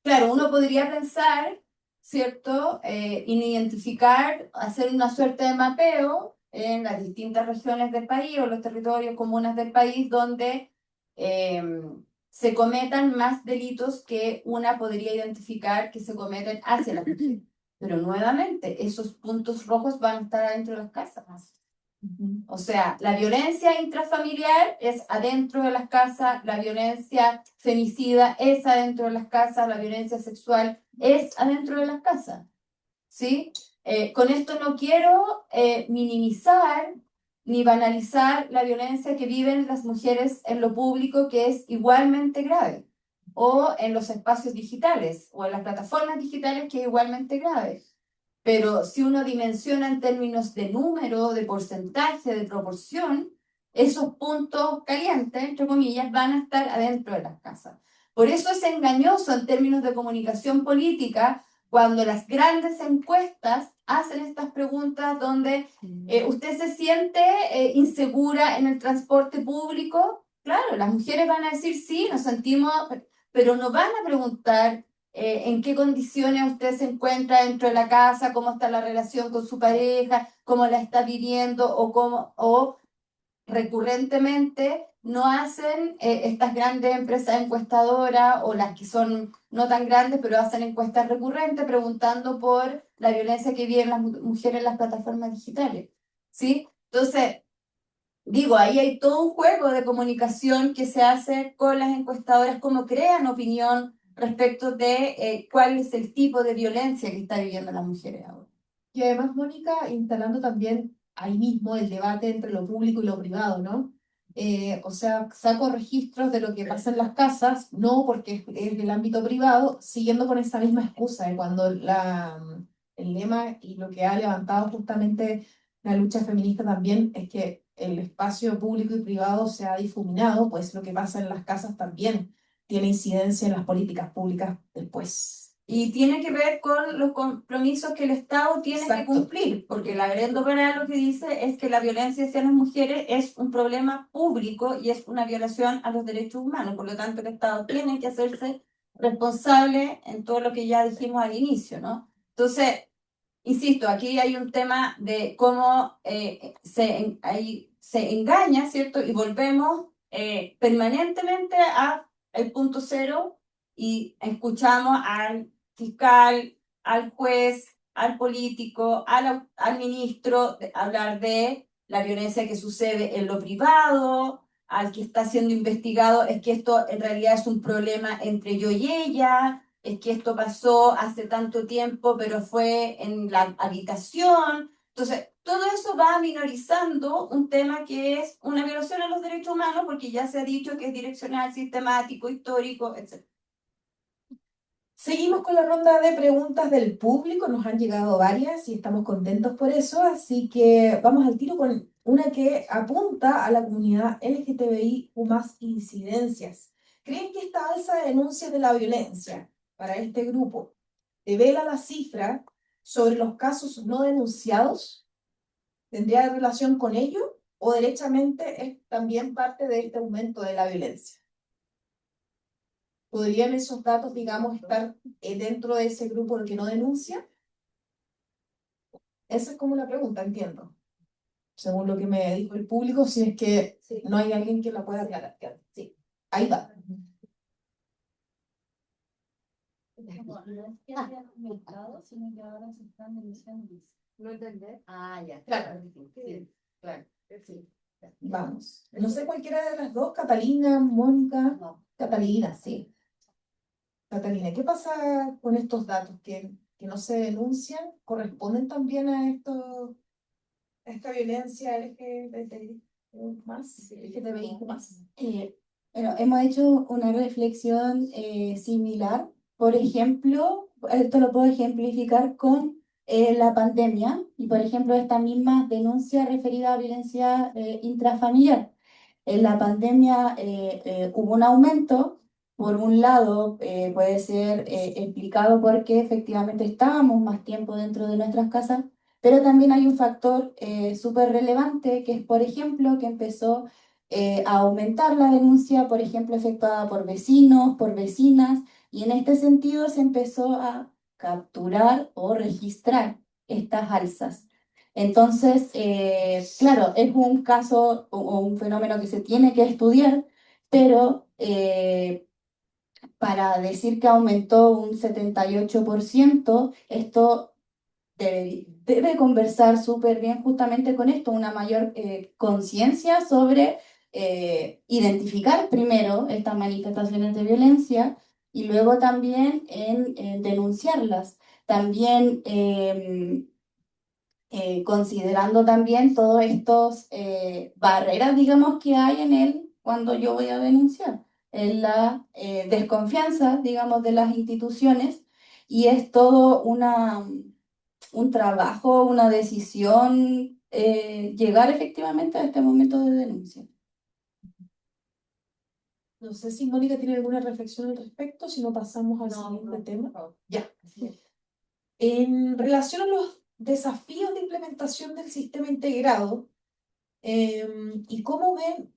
Claro, uno podría pensar, ¿cierto? En identificar, hacer una suerte de mapeo en las distintas regiones del país o los territorios comunes del país donde se cometan más delitos que una podría identificar que se cometen hacia la mujer. Pero nuevamente, esos puntos rojos van a estar adentro de las casas. O sea, la violencia intrafamiliar es adentro de las casas, la violencia femicida es adentro de las casas, la violencia sexual es adentro de las casas, ¿sí? Con esto no quiero minimizar ni banalizar la violencia que viven las mujeres en lo público, que es igualmente grave, o en los espacios digitales, o en las plataformas digitales, que es igualmente grave. Pero si uno dimensiona en términos de número, de porcentaje, de proporción, esos puntos calientes, entre comillas, van a estar adentro de las casas. Por eso es engañoso en términos de comunicación política cuando las grandes encuestas hacen estas preguntas donde usted se siente insegura en el transporte público. Claro, las mujeres van a decir sí, nos sentimos, pero no van a preguntar en qué condiciones usted se encuentra dentro de la casa, cómo está la relación con su pareja, cómo la está viviendo o recurrentemente no hacen estas grandes empresas encuestadoras o las que son no tan grandes, pero hacen encuestas recurrentes preguntando por la violencia que viven las mujeres en las plataformas digitales, ¿sí? Entonces, digo, ahí hay todo un juego de comunicación que se hace con las encuestadoras, cómo crean opinión respecto de cuál es el tipo de violencia que está viviendo las mujeres ahora. Y además, Mónica, instalando también ahí mismo el debate entre lo público y lo privado, ¿no? O sea, saco registros de lo que pasa en las casas, no porque es del ámbito privado, siguiendo con esa misma excusa de cuando el lema y lo que ha levantado justamente la lucha feminista también es que el espacio público y privado se ha difuminado, pues lo que pasa en las casas también tiene incidencia en las políticas públicas después. Y tiene que ver con los compromisos que el Estado tiene que Exacto. cumplir, porque la Grendo Penal lo que dice es que la violencia hacia las mujeres es un problema público y es una violación a los derechos humanos. Por lo tanto, el Estado tiene que hacerse responsable en todo lo que ya dijimos al inicio, ¿no? Entonces, insisto, aquí hay un tema de cómo se engaña, ¿cierto? Y volvemos permanentemente a el punto cero y escuchamos al fiscal, al juez, al político, al ministro hablar de la violencia que sucede en lo privado, al que está siendo investigado, es que esto en realidad es un problema entre yo y ella, es que esto pasó hace tanto tiempo, pero fue en la habitación. Entonces, todo eso va minorizando un tema que es una violación a los derechos humanos, porque ya se ha dicho que es direccional, sistemático, histórico, etc. Seguimos con la ronda de preguntas del público, nos han llegado varias y estamos contentos por eso, así que vamos al tiro con una que apunta a la comunidad LGTBIQ más incidencias. ¿Creen que esta alza de denuncias de la violencia para este grupo devela la cifra sobre los casos no denunciados? ¿Tendría relación con ello? ¿O derechamente es también parte de este aumento de la violencia? ¿Podrían esos datos, digamos, estar dentro de ese grupo que no denuncia? Esa es como la pregunta, entiendo. Según lo que me dijo el público, si es que no hay alguien que la pueda aclarar. Sí, ahí va. ¿No entendés? Ah, ya. Claro. Sí, claro. Sí. Vamos. No sé cualquiera de las dos, Catalina, Mónica. No. Catalina, sí. Catalina, ¿qué pasa con estos datos que no se denuncian? ¿Corresponden también a esta violencia LGBTI más? LGTBI más. Bueno, hemos hecho una reflexión similar. Por ejemplo, esto lo puedo ejemplificar con la pandemia y, por ejemplo, esta misma denuncia referida a violencia intrafamiliar. En la pandemia hubo un aumento. Por un lado, puede ser explicado porque efectivamente estábamos más tiempo dentro de nuestras casas, pero también hay un factor súper relevante que es, por ejemplo, que empezó a aumentar la denuncia, por ejemplo, efectuada por vecinos, por vecinas, y en este sentido se empezó a capturar o registrar estas alzas. Entonces, claro, es un caso o un fenómeno que se tiene que estudiar, pero para decir que aumentó un 78%, esto debe conversar súper bien justamente con esto, una mayor conciencia sobre identificar primero estas manifestaciones de violencia y luego también en denunciarlas. También considerando también todos estos barreras, digamos, que hay en él cuando yo voy a denunciar, en la desconfianza, digamos, de las instituciones y es todo un trabajo, una decisión, llegar efectivamente a este momento de denuncia. No sé si Mónica tiene alguna reflexión al respecto, si no pasamos al siguiente tema. Ya. En relación a los desafíos de implementación del sistema integrado, y cómo ven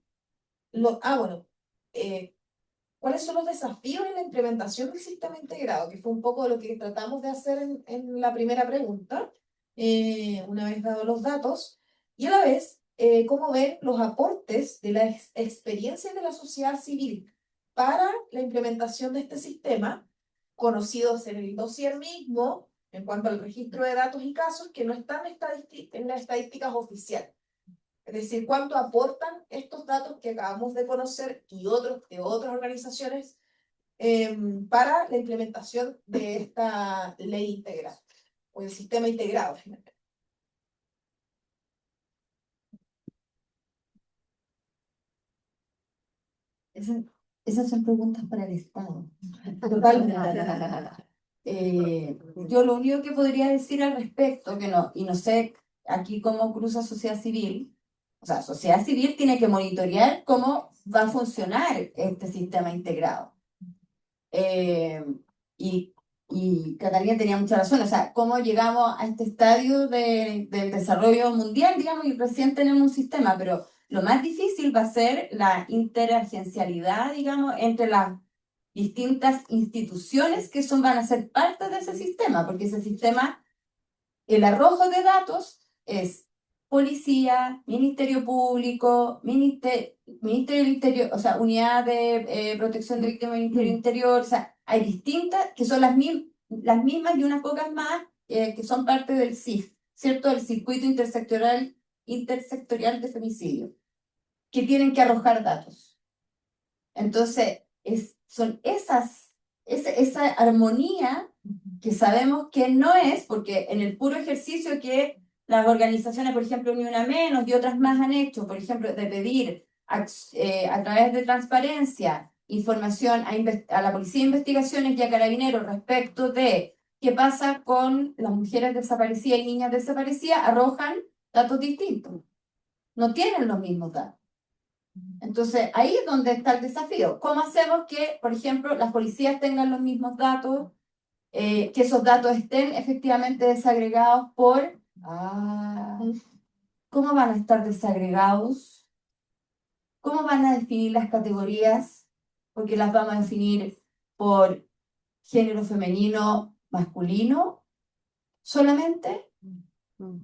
¿cuáles son los desafíos en la implementación del sistema integrado? Que fue un poco lo que tratamos de hacer en la primera pregunta, una vez dados los datos, y a la vez, cómo ven los aportes de las experiencias de la sociedad civil para la implementación de este sistema, conocidos en el dossier mismo, en cuanto al registro de datos y casos que no están en las estadísticas oficiales. Es decir, cuánto aportan estos datos que acabamos de conocer y otros de otras organizaciones para la implementación de esta ley integral o el sistema integrado finalmente. Esas son preguntas para el Estado. Totalmente. Yo lo único que podría decir al respecto, que no, y no sé aquí cómo cruza sociedad civil, o sea, sociedad civil tiene que monitorear cómo va a funcionar este sistema integrado. Eh, y, y Catalina tenía mucha razón, o sea, cómo llegamos a este estadio del desarrollo mundial, digamos, y recién tenemos un sistema, pero lo más difícil va a ser la interagencialidad, digamos, entre las distintas instituciones que van a ser parte de ese sistema, porque ese sistema, el arrojo de datos es policía, Ministerio Público, Ministerio del Interior, o sea, Unidad de Protección de Víctimas del Ministerio Interior, o sea, hay distintas que son las mismas y unas pocas más que son parte del CIF, ¿cierto? El Circuito Intersectorial de Femicidio, que tienen que arrojar datos. Entonces, son esa armonía que sabemos que no es, porque en el puro ejercicio que las organizaciones, por ejemplo, Ni Una Menos y otras más han hecho, por ejemplo, de pedir a través de transparencia información a la Policía de Investigaciones y a Carabineros respecto de qué pasa con las mujeres desaparecidas y niñas desaparecidas, arrojan datos distintos. No tienen los mismos datos. Entonces, ahí es donde está el desafío. ¿Cómo hacemos que, por ejemplo, las policías tengan los mismos datos que esos datos estén efectivamente desagregados por... ¿Cómo van a estar desagregados? ¿Cómo van a definir las categorías? Porque las vamos a definir por género femenino, masculino solamente, Mm,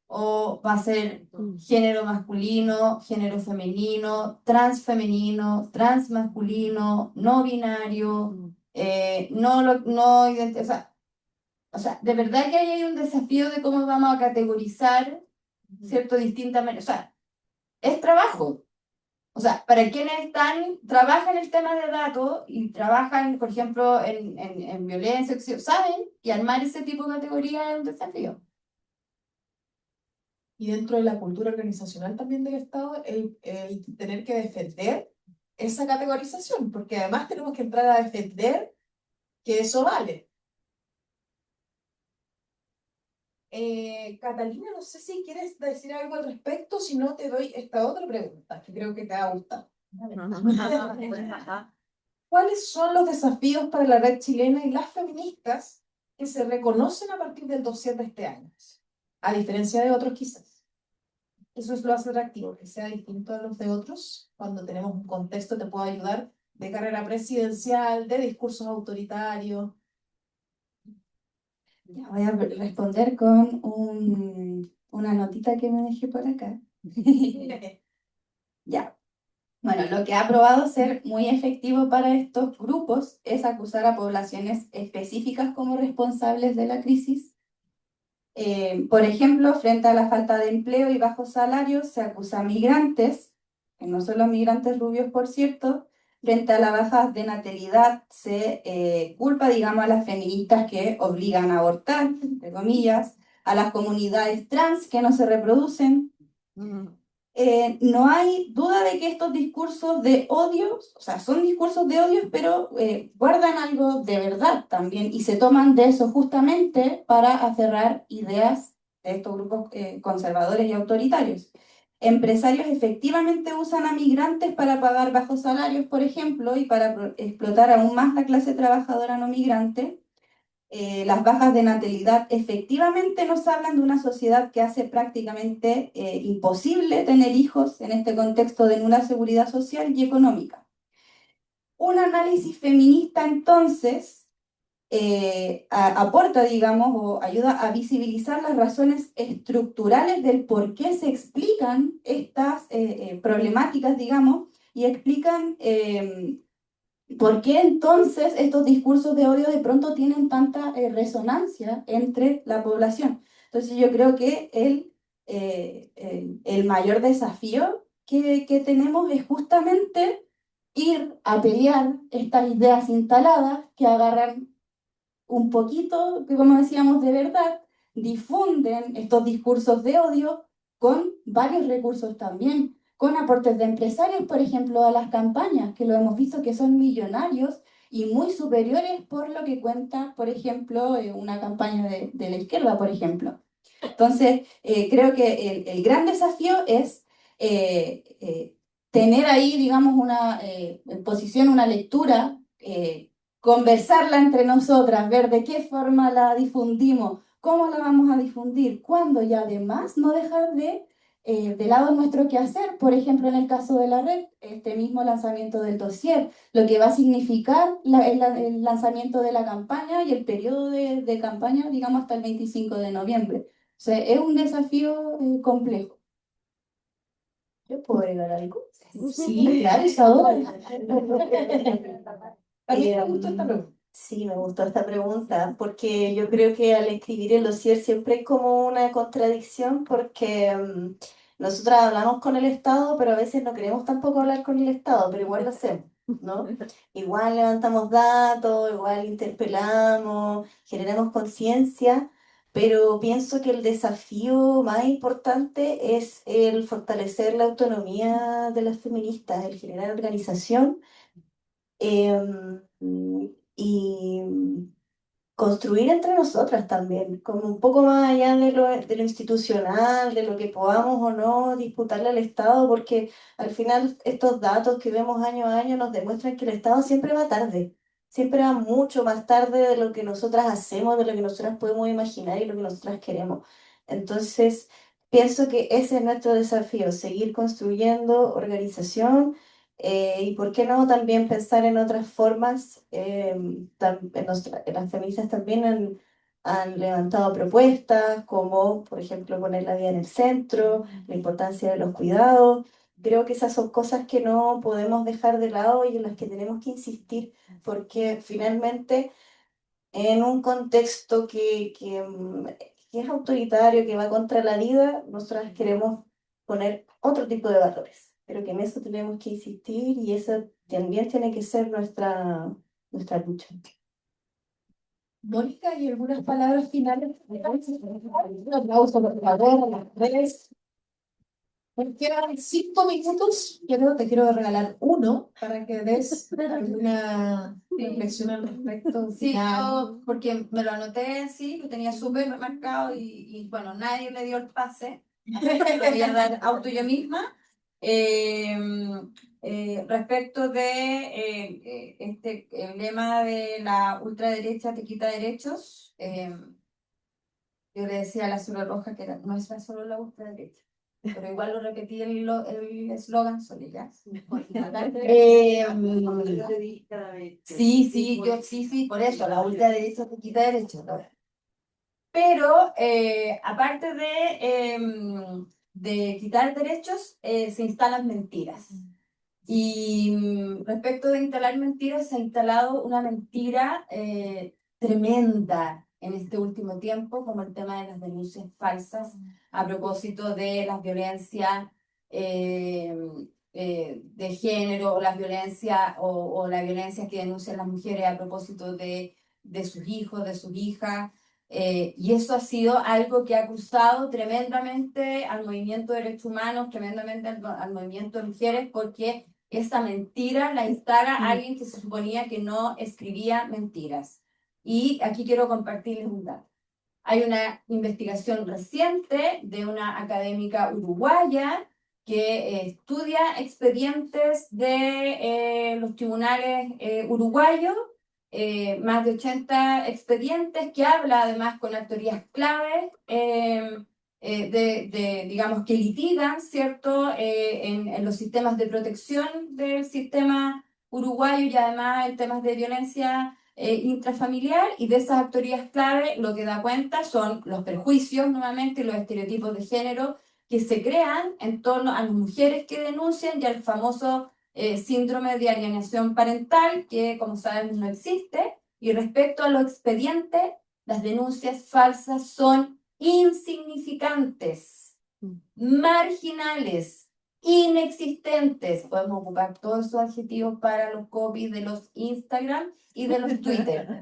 o va a ser mm, género masculino, género femenino, trans masculino, no binario, mm. o sea, de verdad que ahí hay un desafío de cómo vamos a categorizar, ¿cierto? Distintamente, o sea, es trabajo. O sea, para quienes trabajan el tema de datos y trabajan, por ejemplo, en violencia, saben que armar ese tipo de categoría es un desafío. Y dentro de la cultura organizacional también del Estado, el tener que defender esa categorización, porque además tenemos que entrar a defender que eso vale. Catalina, no sé si quieres decir algo al respecto, si no te doy esta otra pregunta, que creo que te va a gustar. ¿Cuáles son los desafíos para la red chilena y las feministas que se reconocen a partir del dossier de este año? A diferencia de otros quizás. Eso es lo hace atractivo, que sea distinto a los de otros. Cuando tenemos un contexto te puede ayudar de carrera presidencial, de discursos autoritarios. Ya voy a responder con una notita que me dejé por acá. Ya. Bueno, lo que ha probado ser muy efectivo para estos grupos es acusar a poblaciones específicas como responsables de la crisis. Por ejemplo, frente a la falta de empleo y bajos salarios, se acusa a migrantes, que no son los migrantes rubios, por cierto. Frente a la baja de natalidad, se culpa, digamos, a las feministas que obligan a abortar, entre comillas, a las comunidades trans que no se reproducen. No hay duda de que estos discursos de odio, o sea, son discursos de odio, pero guardan algo de verdad también y se toman de eso justamente para aferrar ideas de estos grupos conservadores y autoritarios. Empresarios efectivamente usan a migrantes para pagar bajos salarios, por ejemplo, y para explotar aún más la clase trabajadora no migrante. Las bajas de natalidad efectivamente nos hablan de una sociedad que hace prácticamente imposible tener hijos en este contexto de nula seguridad social y económica. Un análisis feminista entonces aporta, digamos, o ayuda a visibilizar las razones estructurales del por qué se explican estas problemáticas, digamos, y explican ¿por qué entonces estos discursos de odio de pronto tienen tanta resonancia entre la población? Entonces yo creo que el mayor desafío que tenemos es justamente ir a pelear estas ideas instaladas que agarran un poquito, que como decíamos, de verdad, difunden estos discursos de odio con varios recursos también, con aportes de empresarios, por ejemplo, a las campañas, que lo hemos visto que son millonarios y muy superiores por lo que cuenta, por ejemplo, una campaña de la izquierda, por ejemplo. Entonces, creo que el gran desafío es tener ahí, digamos, una posición, una lectura, conversarla entre nosotras, ver de qué forma la difundimos, cómo la vamos a difundir, cuándo y además no dejar de lado nuestro quehacer. Por ejemplo, en el caso de la red, este mismo lanzamiento del dossier, lo que va a significar el lanzamiento de la campaña y el periodo de campaña, digamos, hasta el 25 de noviembre. O sea, es un desafío complejo. ¿Yo puedo agregar algo? Sí, claro, Isadora. A mí me Eh, gustó esta pregunta. Sí, me gustó esta pregunta porque yo creo que al escribir el dossier siempre hay como una contradicción porque nosotras hablamos con el Estado, pero a veces no queremos tampoco hablar con el Estado, pero igual lo hacemos, ¿no? Igual levantamos datos, igual interpelamos, generamos conciencia, pero pienso que el desafío más importante es el fortalecer la autonomía de las feministas, el generar organización. em, y construir entre nosotras también, como un poco más allá de lo institucional, de lo que podamos o no disputarle al Estado, porque al final estos datos que vemos año a año nos demuestran que el Estado siempre va tarde. siempre va mucho más tarde de lo que nosotras hacemos, de lo que nosotras podemos imaginar y lo que nosotras queremos. Entonces, pienso que ese es nuestro desafío, seguir construyendo organización y, ¿por qué no?, también pensar en otras formas. Las feministas también han levantado propuestas como, por ejemplo, poner la vida en el centro, la importancia de los cuidados. Creo que esas son cosas que no podemos dejar de lado y en las que tenemos que insistir, porque finalmente en un contexto que es autoritario, que va contra la vida, nosotras queremos poner otro tipo de valores. Creo que en eso tenemos que insistir y esa también tiene que ser nuestra lucha. Mónica, ¿y algunas palabras finales? Un aplauso, por favor, a las tres. Me quedan 5 minutos. Yo creo que te quiero regalar uno para que des alguna reflexión al respecto. Sí, final. yo, porque me lo anoté, sí, lo tenía súper marcado y bueno, nadie me dio el pase, así que lo voy a dar auto yo misma. Eh, Respecto de el lema de la ultraderecha te quita derechos, yo le decía a la Azul Roja que no es solo la ultraderecha, pero igual lo repetí el eslogan, Solilla. Sí, por eso, la ultraderecha te quita derechos, ¿no? Pero aparte de quitar derechos, se instalan mentiras. Y respecto de instalar mentiras, se ha instalado una mentira tremenda en este último tiempo, como el tema de las denuncias falsas a propósito de las violencias eh, de género, o las violencias o la violencia que denuncian las mujeres a propósito de sus hijos, de sus hijas. Y eso ha sido algo que ha cruzado tremendamente al movimiento de derechos humanos, tremendamente al movimiento de mujeres, porque esa mentira la instala alguien que se suponía que no escribía mentiras. Y aquí quiero compartirles un dato. Hay una investigación reciente de una académica uruguaya que estudia expedientes de los tribunales uruguayos, más de 80 expedientes, que habla además con actorías claves digamos, que litigan, ¿cierto?, en los sistemas de protección del sistema uruguayo y además en temas de violencia intrafamiliar, y de esas autorías clave lo que da cuenta son los prejuicios, nuevamente, y los estereotipos de género que se crean en torno a las mujeres que denuncian y al famoso síndrome de alienación parental, que como sabemos no existe. Y respecto a los expedientes, las denuncias falsas son insignificantes, marginales, inexistentes. Podemos ocupar todos esos adjetivos para los copies de los Instagram y de los Twitter.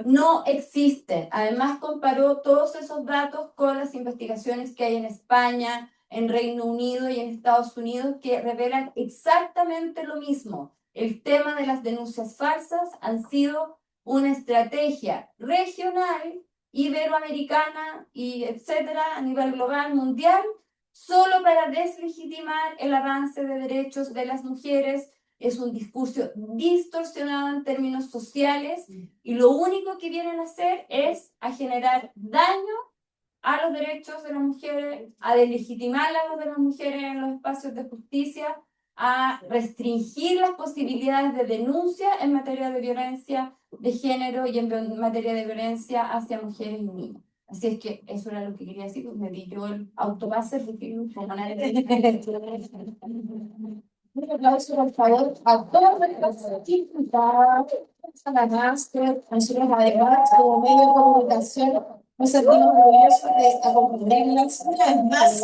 No existen. Además, comparó todos esos datos con las investigaciones que hay en España, en Reino Unido y en Estados Unidos, que revelan exactamente lo mismo. El tema de las denuncias falsas han sido una estrategia regional, iberoamericana y etcétera, a nivel global, mundial, solo para deslegitimar el avance de derechos de las mujeres. Es un discurso distorsionado en términos sociales y lo único que vienen a hacer es a generar daño a los derechos de las mujeres, a deslegitimar la voz de las mujeres en los espacios de justicia, a restringir las posibilidades de denuncia en materia de violencia de género y en materia de violencia hacia mujeres y niños. Así es que eso era lo que quería decir, pues me di yo el autopase porque Un aplauso, por favor, a todas las invitadas, a la máster, a nosotros además, como medio de comunicación, nos sentimos orgullosos de acompañarlas una vez más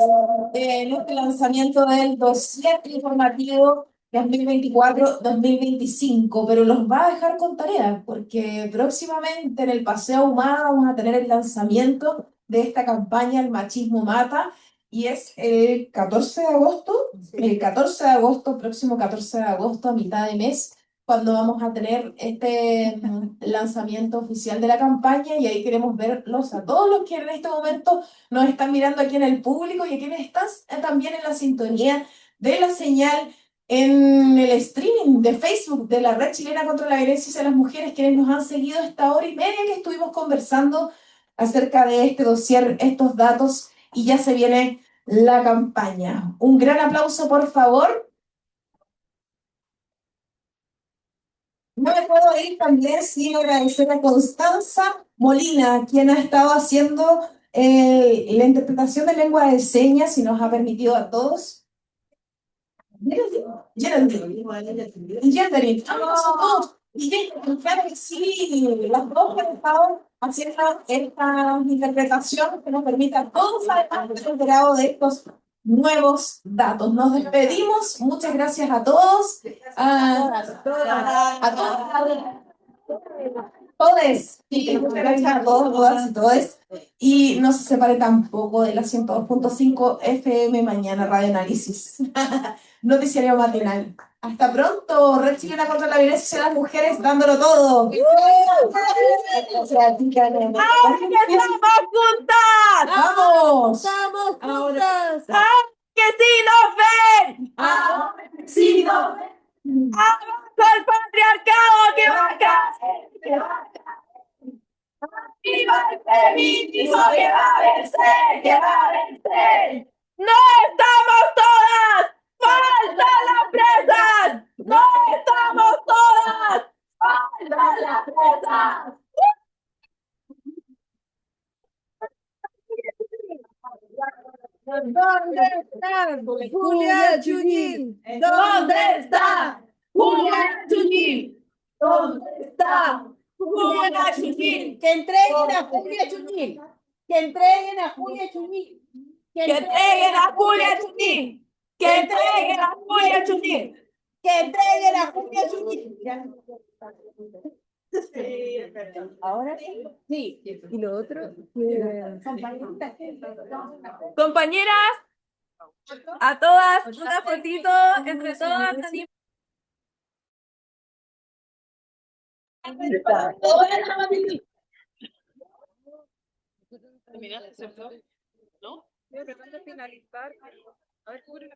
en este lanzamiento del dossier informativo 2024-2025, pero los va a dejar con tarea, porque próximamente en el Paseo Ahumada vamos a tener el lanzamiento de esta campaña El Machismo Mata, y es el 14 de agosto, el 14 de agosto, próximo 14 de agosto, a mitad de mes, cuando vamos a tener este lanzamiento oficial de la campaña, y ahí queremos verlos a todos los que en este momento nos están mirando aquí en el público y a quienes están también en la sintonía de la señal en el streaming de Facebook de la Red Chilena contra la Violencia hacia las Mujeres, quienes nos han seguido esta hora y media que estuvimos conversando acerca de este dossier, estos datos, y ya se viene la campaña. Un gran aplauso, por favor. No me puedo ir también sin agradecer a Constanza Molina, quien ha estado haciendo la interpretación de lengua de señas y nos ha permitido a todos. Geraldine, todos. Y claro que sí, las dos han estado haciendo esta interpretación que nos permite a todos además estar enterados de estos nuevos datos. Nos despedimos, muchas gracias a todos. A todos, sí, muchas gracias a todos, todas y todes. Y no se separe tampoco de la 102.5 FM mañana, Radio Análisis. Noticiario matinal. Hasta pronto, Red Chilena contra la Violencia de las Mujeres, dándolo todo. ¡Vamos! ¡Estamos Ahora- juntas! ¡Que sí nos ven! Sí, no. ¡Abajo el patriarcado que va a caer! ¡Que va a caer! ¡Viva el feminismo que va a vencer! ¡Que va a vencer! ¡No estamos todas! ¡Faltan las presas! ¡No estamos todas! ¡Faltan las presas! ¿Dónde está Julia Chuyin? ¿Dónde está Julia Chuyin? ¿Dónde está Julia Chuyin? Que entreguen a Julia Chuyin. Que entreguen a Julia Chuyin. ¡Que entreguen a Julia Chuyin! ¡Que entreguen a Julia Chuyin! Que entreguen a Julia Chuyin. Ahora sí. Y lo otro, que Compañeras, a todas, una fotito entre todas. terminaste, ¿cierto? ¿No? Estoy tratando de finalizar. A ver, cubre.